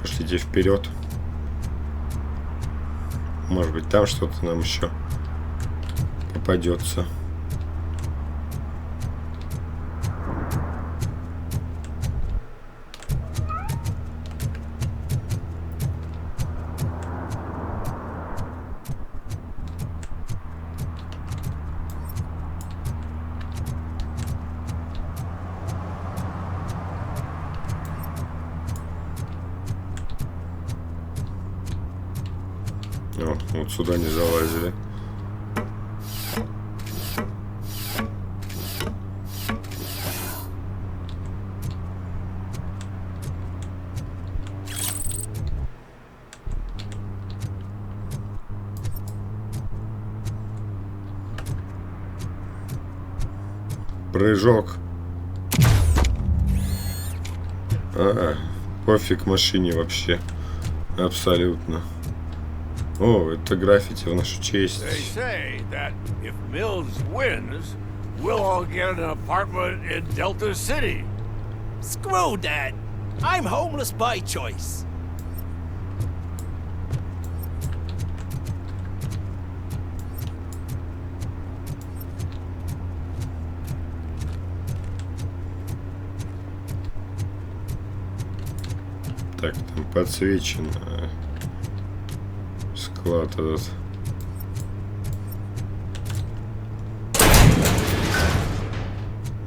пошлите вперед. Может быть, там что-то нам еще попадется. О, вот сюда не залазили. Прыжок. Пофиг машине вообще. Абсолютно. О, это граффити в нашу честь. They say that if Mills wins, we'll all get an apartment in Delta City. Screw that. I'm homeless by choice. Так, там подсвечено. Склад этот.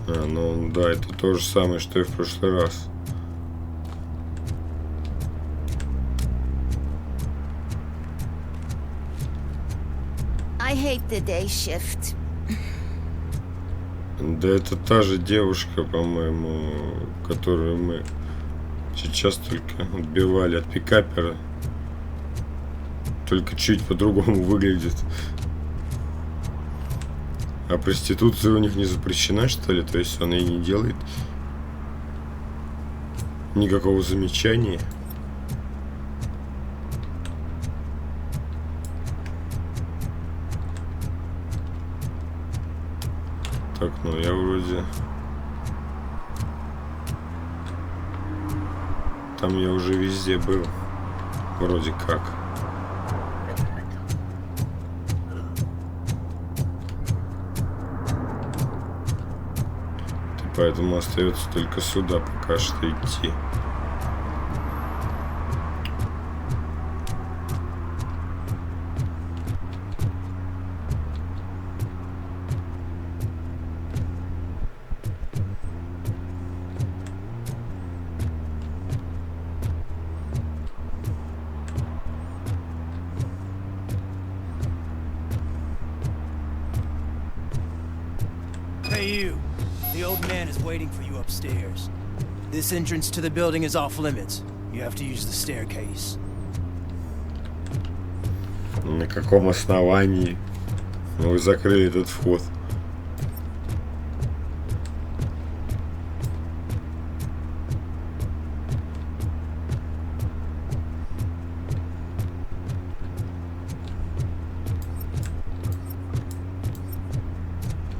Ну да, это то же самое, что и в прошлый раз. I hate the day shift. Да это та же девушка, по-моему, которую мы сейчас только отбивали от пикапера. Только чуть по-другому выглядит. А проституция у них не запрещена, что ли? То есть он и не делает никакого замечания. Так, ну я вроде... Там я уже везде был. Вроде как. Поэтому остается только сюда пока что идти. Hey you. The old man is waiting for you upstairs. This entrance to the building is off limits. You have to use the staircase. На каком основании вы закрыли этот вход?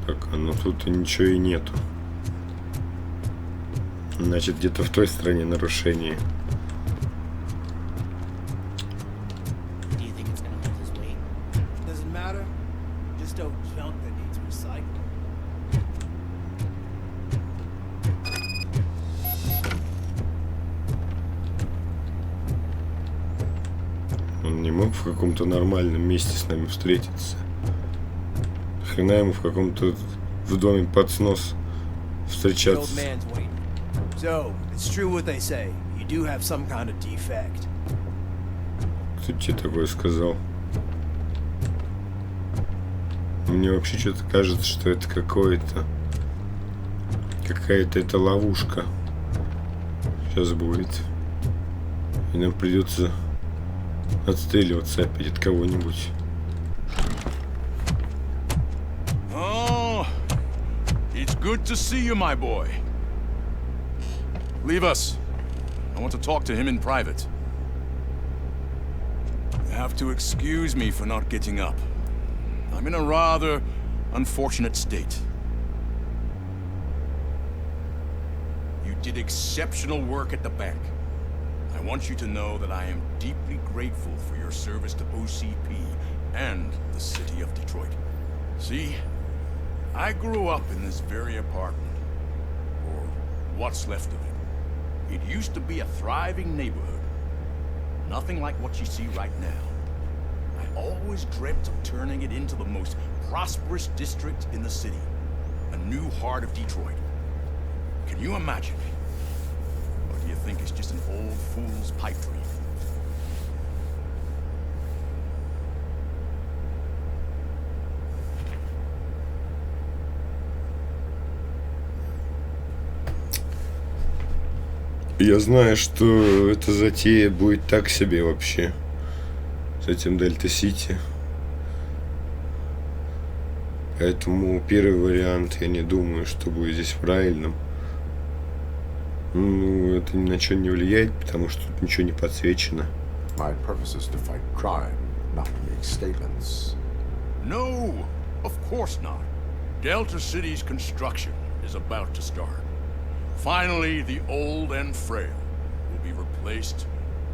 Так, ну тут ничего и нету. Значит, где-то в той стороне нарушение. Он не мог в каком-то нормальном месте с нами встретиться. Хрена ему в каком-то в доме под снос встречаться. So, it's true what they say. You do have some kind of defect. Кто тебе такое сказал? Мне вообще что-то кажется, что это какая-то это ловушка. Сейчас будет. И нам придется отстреливаться опять от кого-нибудь. Oh, it's good to see you, my boy. Leave us. I want to talk to him in private. You have to excuse me for not getting up. I'm in a rather unfortunate state. You did exceptional work at the bank. I want you to know that I am deeply grateful for your service to OCP and the city of Detroit. See, I grew up in this very apartment, or what's left of it. It used to be a thriving neighborhood. Nothing like what you see right now. I always dreamt of turning it into the most prosperous district in the city. A new heart of Detroit. Can you imagine? Or do you think it's just an old fool's pipe dream? Я знаю, что эта затея будет так себе вообще. С этим Дельта-Сити. Поэтому первый вариант, я не думаю, что будет здесь правильным. Ну, это ни на что не влияет, потому что тут ничего не подсвечено. My purpose is to fight crime, not to make statements. No, of course not. Delta City's construction is about to start. Finally, the old and frail will be replaced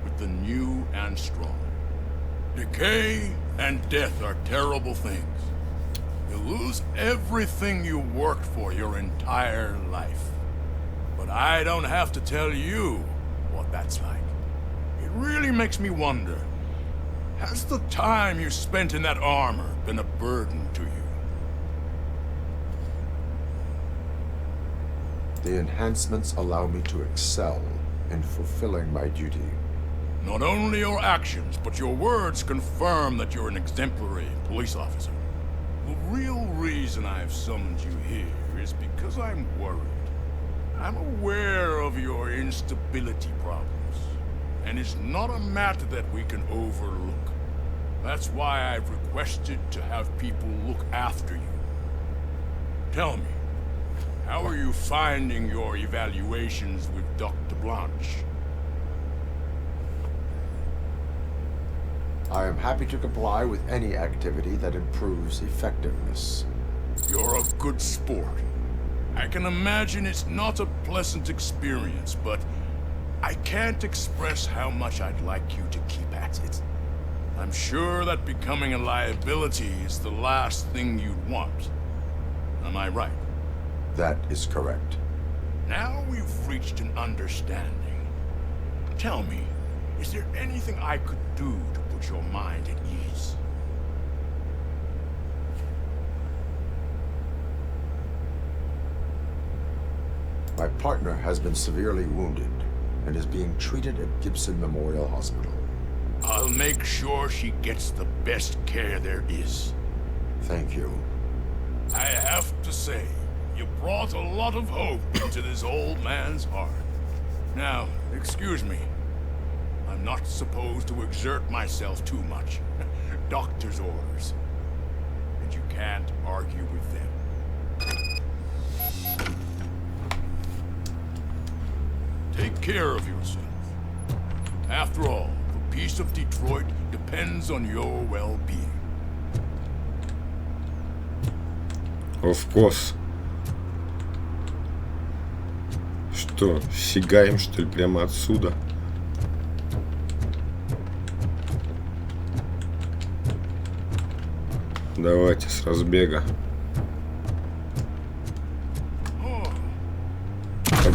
with the new and strong. Decay and death are terrible things. You lose everything you worked for your entire life. But I don't have to tell you what that's like. It really makes me wonder, has the time you spent in that armor been a burden to you? The enhancements allow me to excel in fulfilling my duty. Not only your actions, but your words confirm that you're an exemplary police officer. The real reason I've summoned you here is because I'm worried. I'm aware of your instability problems, and it's not a matter that we can overlook. That's why I've requested to have people look after you. Tell me, how are you finding your evaluations with Dr. Blanche? I am happy to comply with any activity that improves effectiveness. You're a good sport. I can imagine it's not a pleasant experience, but I can't express how much I'd like you to keep at it. I'm sure that becoming a liability is the last thing you'd want. Am I right? That is correct. Now we've reached an understanding. Tell me, is there anything I could do to put your mind at ease? My partner has been severely wounded and is being treated at Gibson Memorial Hospital. I'll make sure she gets the best care there is. Thank you. I have to say, you brought a lot of hope into this old man's heart. Now, excuse me. I'm not supposed to exert myself too much. Doctor's orders. And you can't argue with them. Take care of yourself. After all, the peace of Detroit depends on your well-being. Of course. Что, сигаем, что ли, прямо отсюда? Давайте с разбега.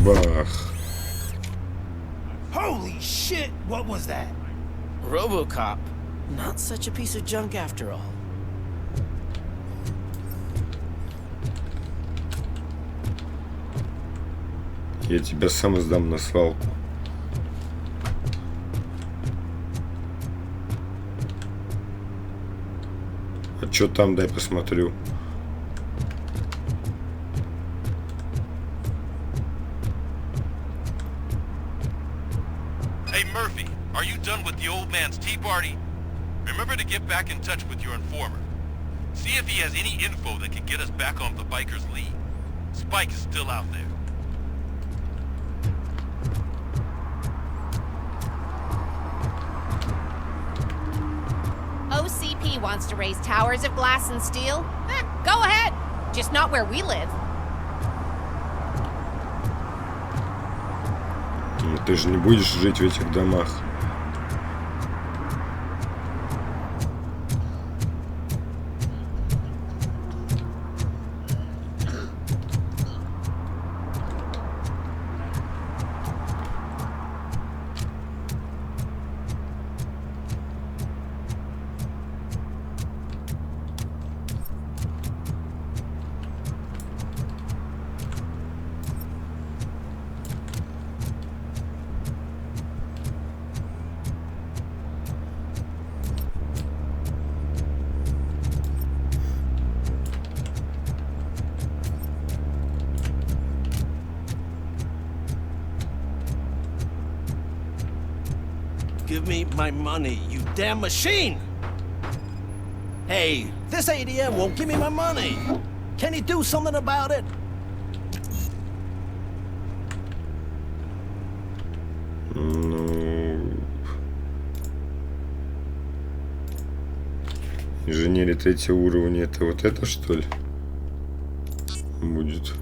Бах. Holy shit, what was that? RoboCop. Not such a piece of junk after all. Я тебя сам сдам на свалку. А чё там, дай посмотрю. Hey Murphy, are you done with the old man's tea party? Remember to get back in touch with your informer. See if he has any info that can get us back on the biker's lead. Spike is still out there. OCP wants to raise towers of glass and steel? Go ahead. Just not where we live. Ну, ты же не будешь жить в этих домах. give me my money, you damn machine! Hey, this ATM won't give me my money. Can you do something about it? Ну... Инженерия третьего уровня, это вот это, что ли? Будет.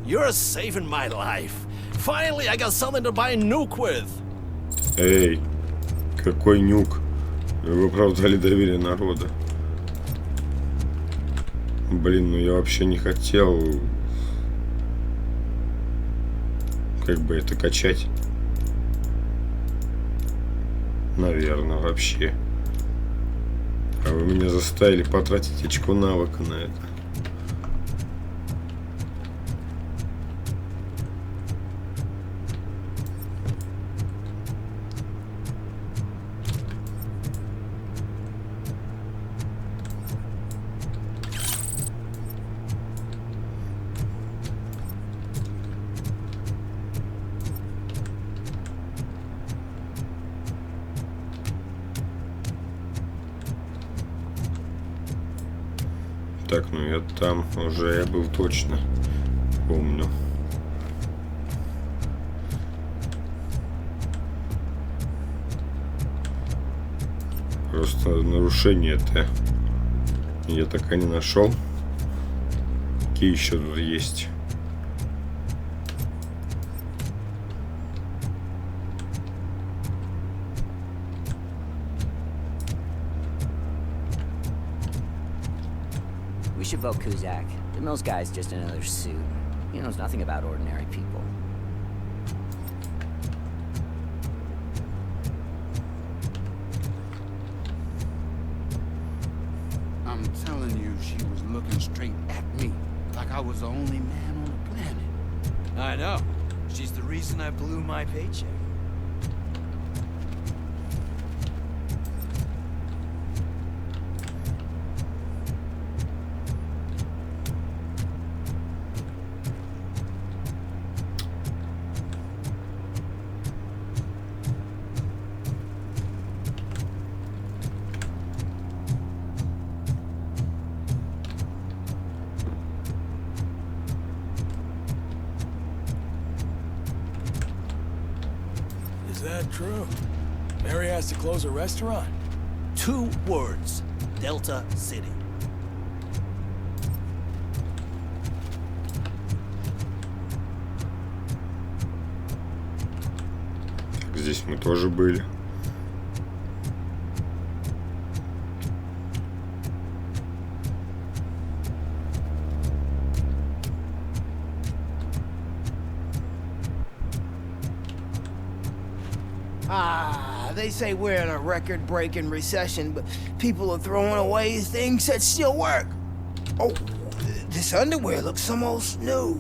You're saving my life. Finally, I got something to buy a nuke with. Эй, какой нюк? Вы оправдали доверие народа. Блин, ну я вообще не хотел как бы это качать. Наверное, вообще. А вы меня заставили потратить очко навыка на это. Так, ну я там уже я был точно, помню. Просто нарушение-то я так и не нашел. Какие еще тут есть? We should vote Kuzak. The Mills guy's just another suit. He knows nothing about ordinary people. I'm telling you, she was looking straight at me, like I was the only man on the planet. I know. She's the reason I blew my paycheck. Is that true? Mary has to close a restaurant? 2 words. Delta City. Здесь мы тоже были. They say we're in a record-breaking recession, but people are throwing away things that still work. Oh, this underwear looks almost new.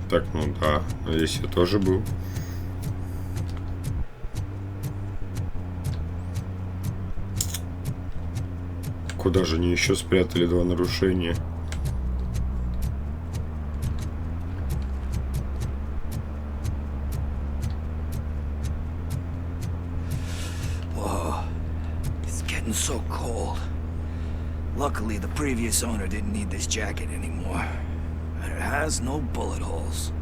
Так, ну да, здесь я тоже был. Куда же они еще спрятали 2 нарушения? Whoa, it's getting so cold. Luckily, the previous owner didn't need this jacket anymore. And it has no bullet holes.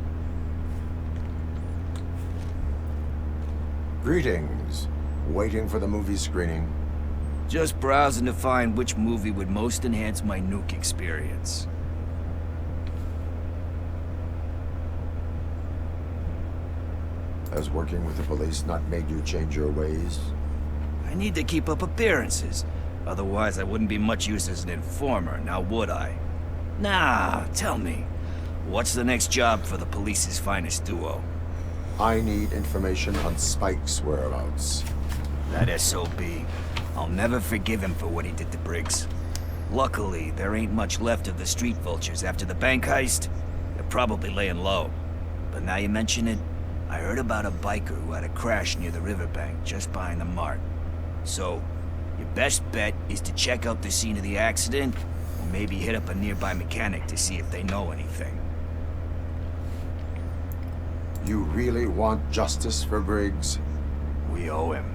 Greetings. Waiting for the movie screening? Just browsing to find which movie would most enhance my nuke experience. Has working with the police not made you change your ways? I need to keep up appearances. Otherwise, I wouldn't be much use as an informer, now would I? Nah, tell me. What's the next job for the police's finest duo? I need information on Spike's whereabouts. That SOB. I'll never forgive him for what he did to Briggs. Luckily, there ain't much left of the street vultures after the bank heist. They're probably laying low. But now you mention it, I heard about a biker who had a crash near the riverbank just behind the mart. So, your best bet is to check out the scene of the accident, or maybe hit up a nearby mechanic to see if they know anything. You really want justice for Briggs? We owe him.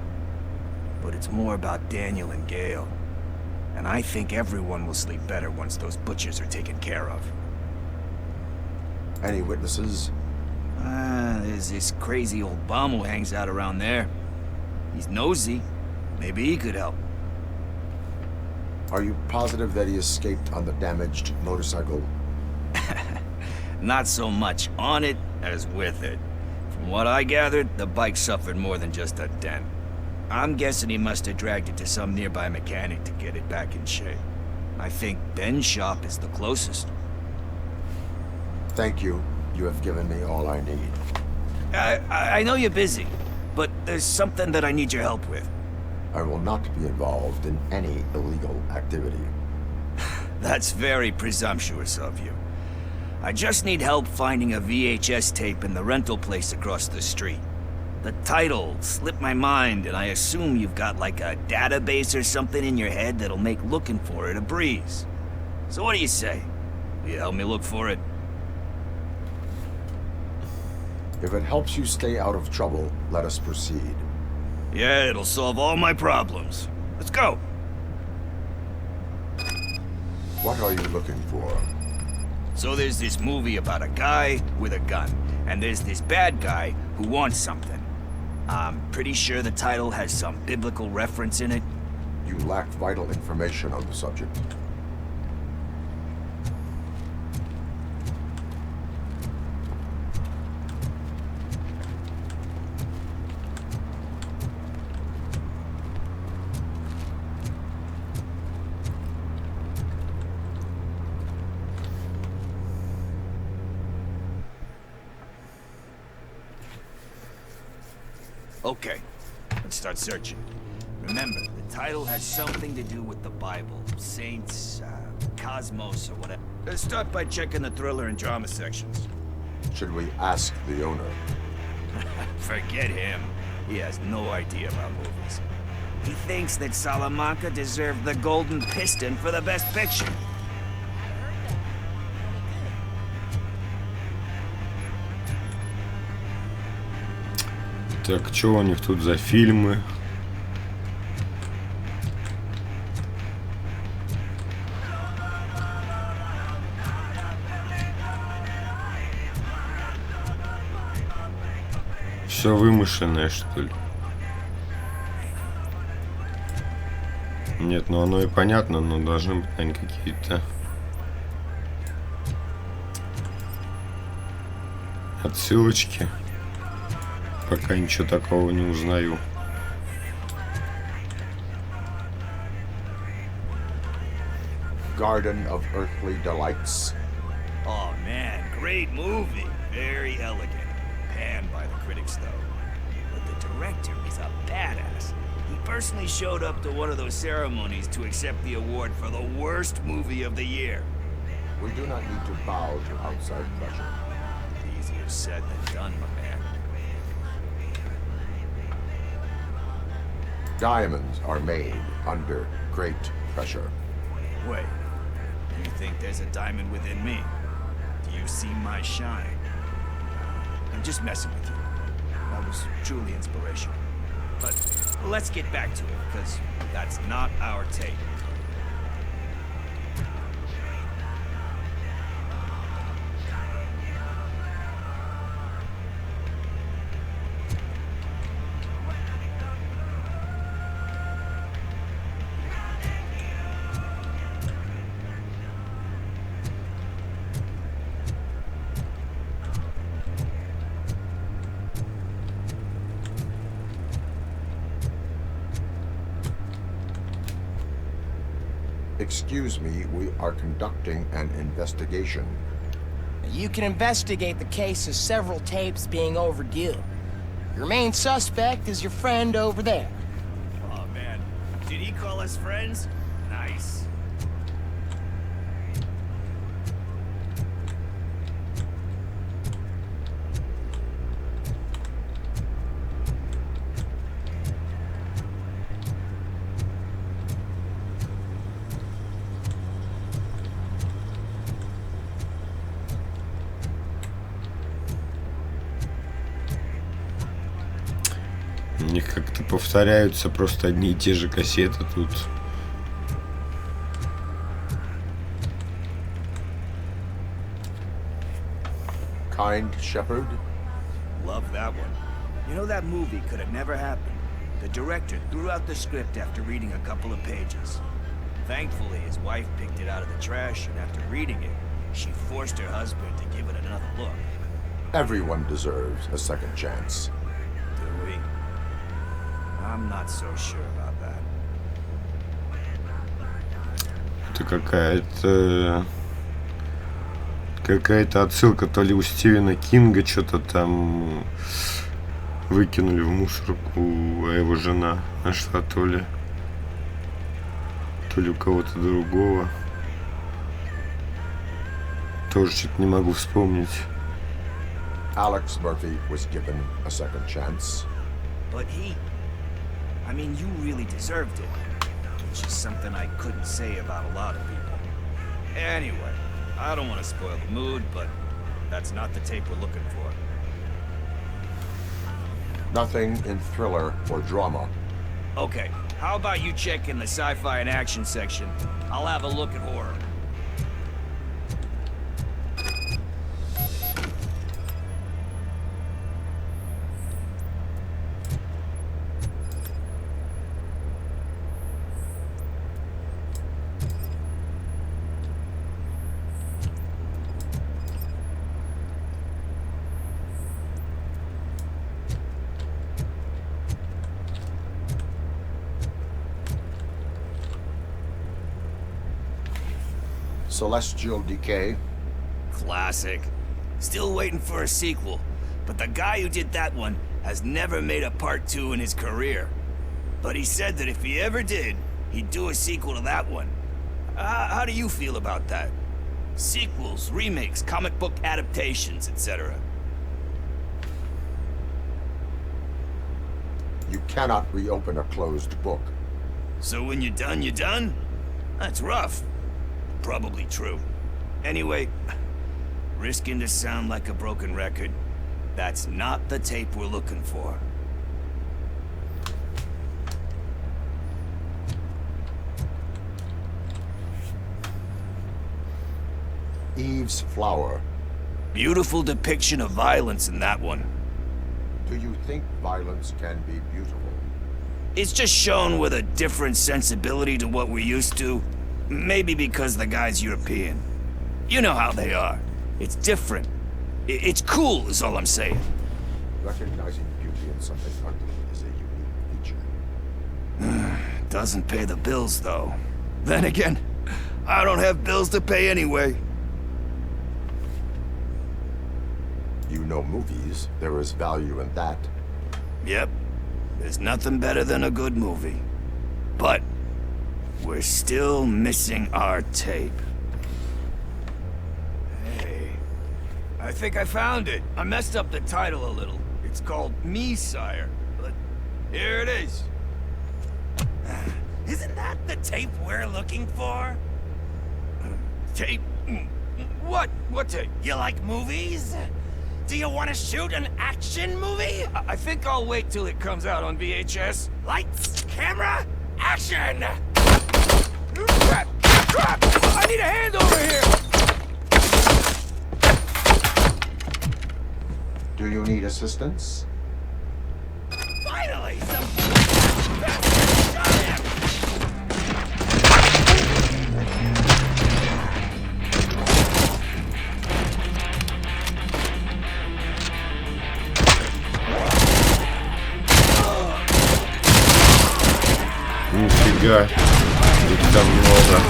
But it's more about Daniel and Gale. And I think everyone will sleep better once those butchers are taken care of. Any witnesses? There's this crazy old bum who hangs out around there. He's nosy. Maybe he could help. Are you positive that he escaped on the damaged motorcycle? Not so much on it as with it. From what I gathered, the bike suffered more than just a dent. I'm guessing he must have dragged it to some nearby mechanic to get it back in shape. I think Ben's shop is the closest. Thank you. You have given me all I need. I know you're busy, but there's something that I need your help with. I will not be involved in any illegal activity. That's very presumptuous of you. I just need help finding a VHS tape in the rental place across the street. The title slipped my mind, and I assume you've got like a database or something in your head that'll make looking for it a breeze. So what do you say? Will you help me look for it? If it helps you stay out of trouble, let us proceed. Yeah, it'll solve all my problems. Let's go. What are you looking for? So there's this movie about a guy with a gun, and there's this bad guy who wants something. I'm pretty sure the title has some biblical reference in it. You lack vital information on the subject. Okay, let's start searching. Remember, the title has something to do with the Bible, saints, cosmos, or whatever. Let's start by checking the thriller and drama sections. Should we ask the owner? Forget him. He has no idea about movies. He thinks that Salamanca deserved the Golden Piston for the Best Picture. Так, что у них тут за фильмы? Все вымышленное, что ли? Нет, ну оно и понятно, но должны быть, наверное, какие-то отсылочки. Пока ничего такого не узнаю. Garden of Earthly Delights. Oh man, great movie. Very elegant. Panned by the critics though. But the director is a badass. He personally showed up to one of those ceremonies to accept the award for the worst movie of the year. We do not need to bow to outside pressure. Easier said than done, my man. Diamonds are made under great pressure. Wait, do you think there's a diamond within me? Do you see my shine? I'm just messing with you. That was truly inspirational. But let's get back to it, because that's not our take. Excuse me, we are conducting an investigation. You can investigate the case of several tapes being overdue. Your main suspect is your friend over there. Oh man, did he call us friends? Nice. У них как-то повторяются просто одни и те же кассеты тут. Kind Shepherd? Love that one. You know, that movie could have never happened. The director threw out the script after reading a couple of pages. Thankfully, his wife picked it out of the trash, and after reading it, she forced her husband to give it another look. Everyone deserves a second chance. Do we? I'm not so sure about that. Это какая-то отсылка, то ли у Стивена Кинга что-то там выкинули в мусорку, а его жена нашла, то ли у кого-то другого. Тоже что-то не могу вспомнить. Alex Murphy was given a second chance. But I mean, you really deserved it. Which is something I couldn't say about a lot of people. Anyway, I don't want to spoil the mood, but that's not the tape we're looking for. Nothing in thriller or drama. Okay, how about you check in the sci-fi and action section? I'll have a look at horror. Celestial Decay. Classic. Still waiting for a sequel, but the guy who did that one has never made a part 2 in his career. But he said that if he ever did, he'd do a sequel to that one. How do you feel about that? Sequels, remakes, comic book adaptations, etc. You cannot reopen a closed book. So when you're done, you're done? That's rough. Probably true. Anyway, risking to sound like a broken record, that's not the tape we're looking for. Eve's Flower. Beautiful depiction of violence in that one. Do you think violence can be beautiful? It's just shown with a different sensibility to what we're used to. Maybe because the guy's European. You know how they are. It's different. It's cool, is all I'm saying. Recognizing beauty in something ugly is a unique feature. Doesn't pay the bills, though. Then again, I don't have bills to pay anyway. You know movies. There is value in that. Yep. There's nothing better than a good movie. But we're still missing our tape. Hey, I think I found it. I messed up the title a little. It's called Me, Sire. But here it is. Isn't that the tape we're looking for? Tape? What? What tape? You like movies? Do you want to shoot an action movie? I think I'll wait till it comes out on VHS. Lights, camera, action! Crap! Crap! I need a hand over here! Do you need assistance? Finally, some... Нифига, их там много.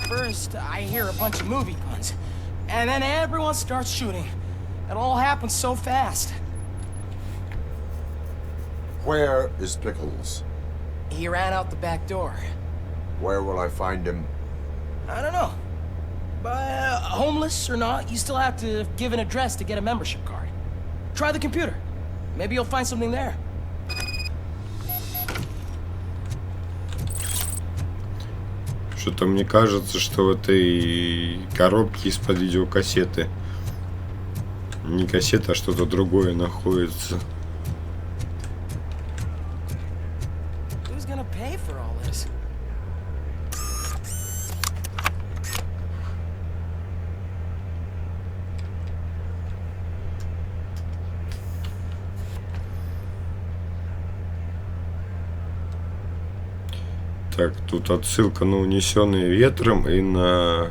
First, I hear a bunch of movie guns, and then everyone starts shooting. It all happens so fast. Where is Pickles? He ran out the back door. Where will I find him? I don't know. But homeless or not, you still have to give an address to get a membership card. Try the computer. Maybe you'll find something there. Что-то мне кажется, что в этой коробке из-под видеокассеты не кассета, а что-то другое находится. Who's gonna pay for all this? Так, тут отсылка на «Унесенные ветром» и на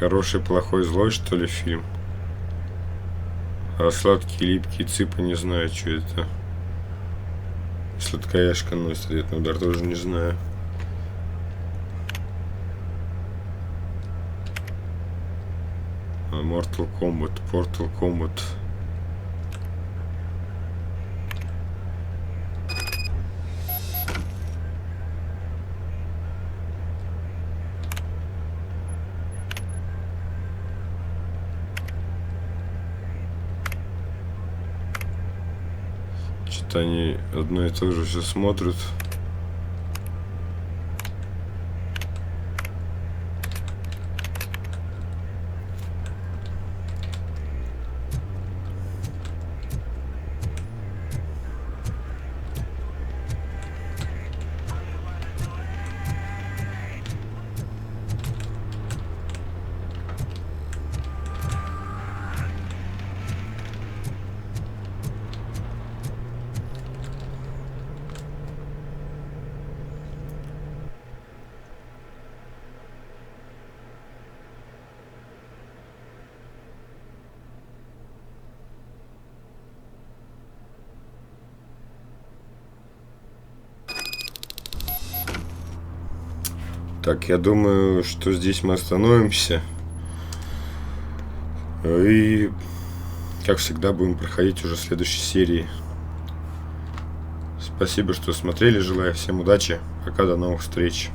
«Хороший, плохой, злой», что ли, фильм. А «Сладкие, липкие цыпы» не знаю, что это. «Сладкоежка носит ответный удар» тоже не знаю. Mortal Kombat. Что-то они одно и то же все смотрят. Так, я думаю, что здесь мы остановимся. И, как всегда, будем проходить уже в следующей серии. Спасибо, что смотрели. Желаю всем удачи. Пока, до новых встреч.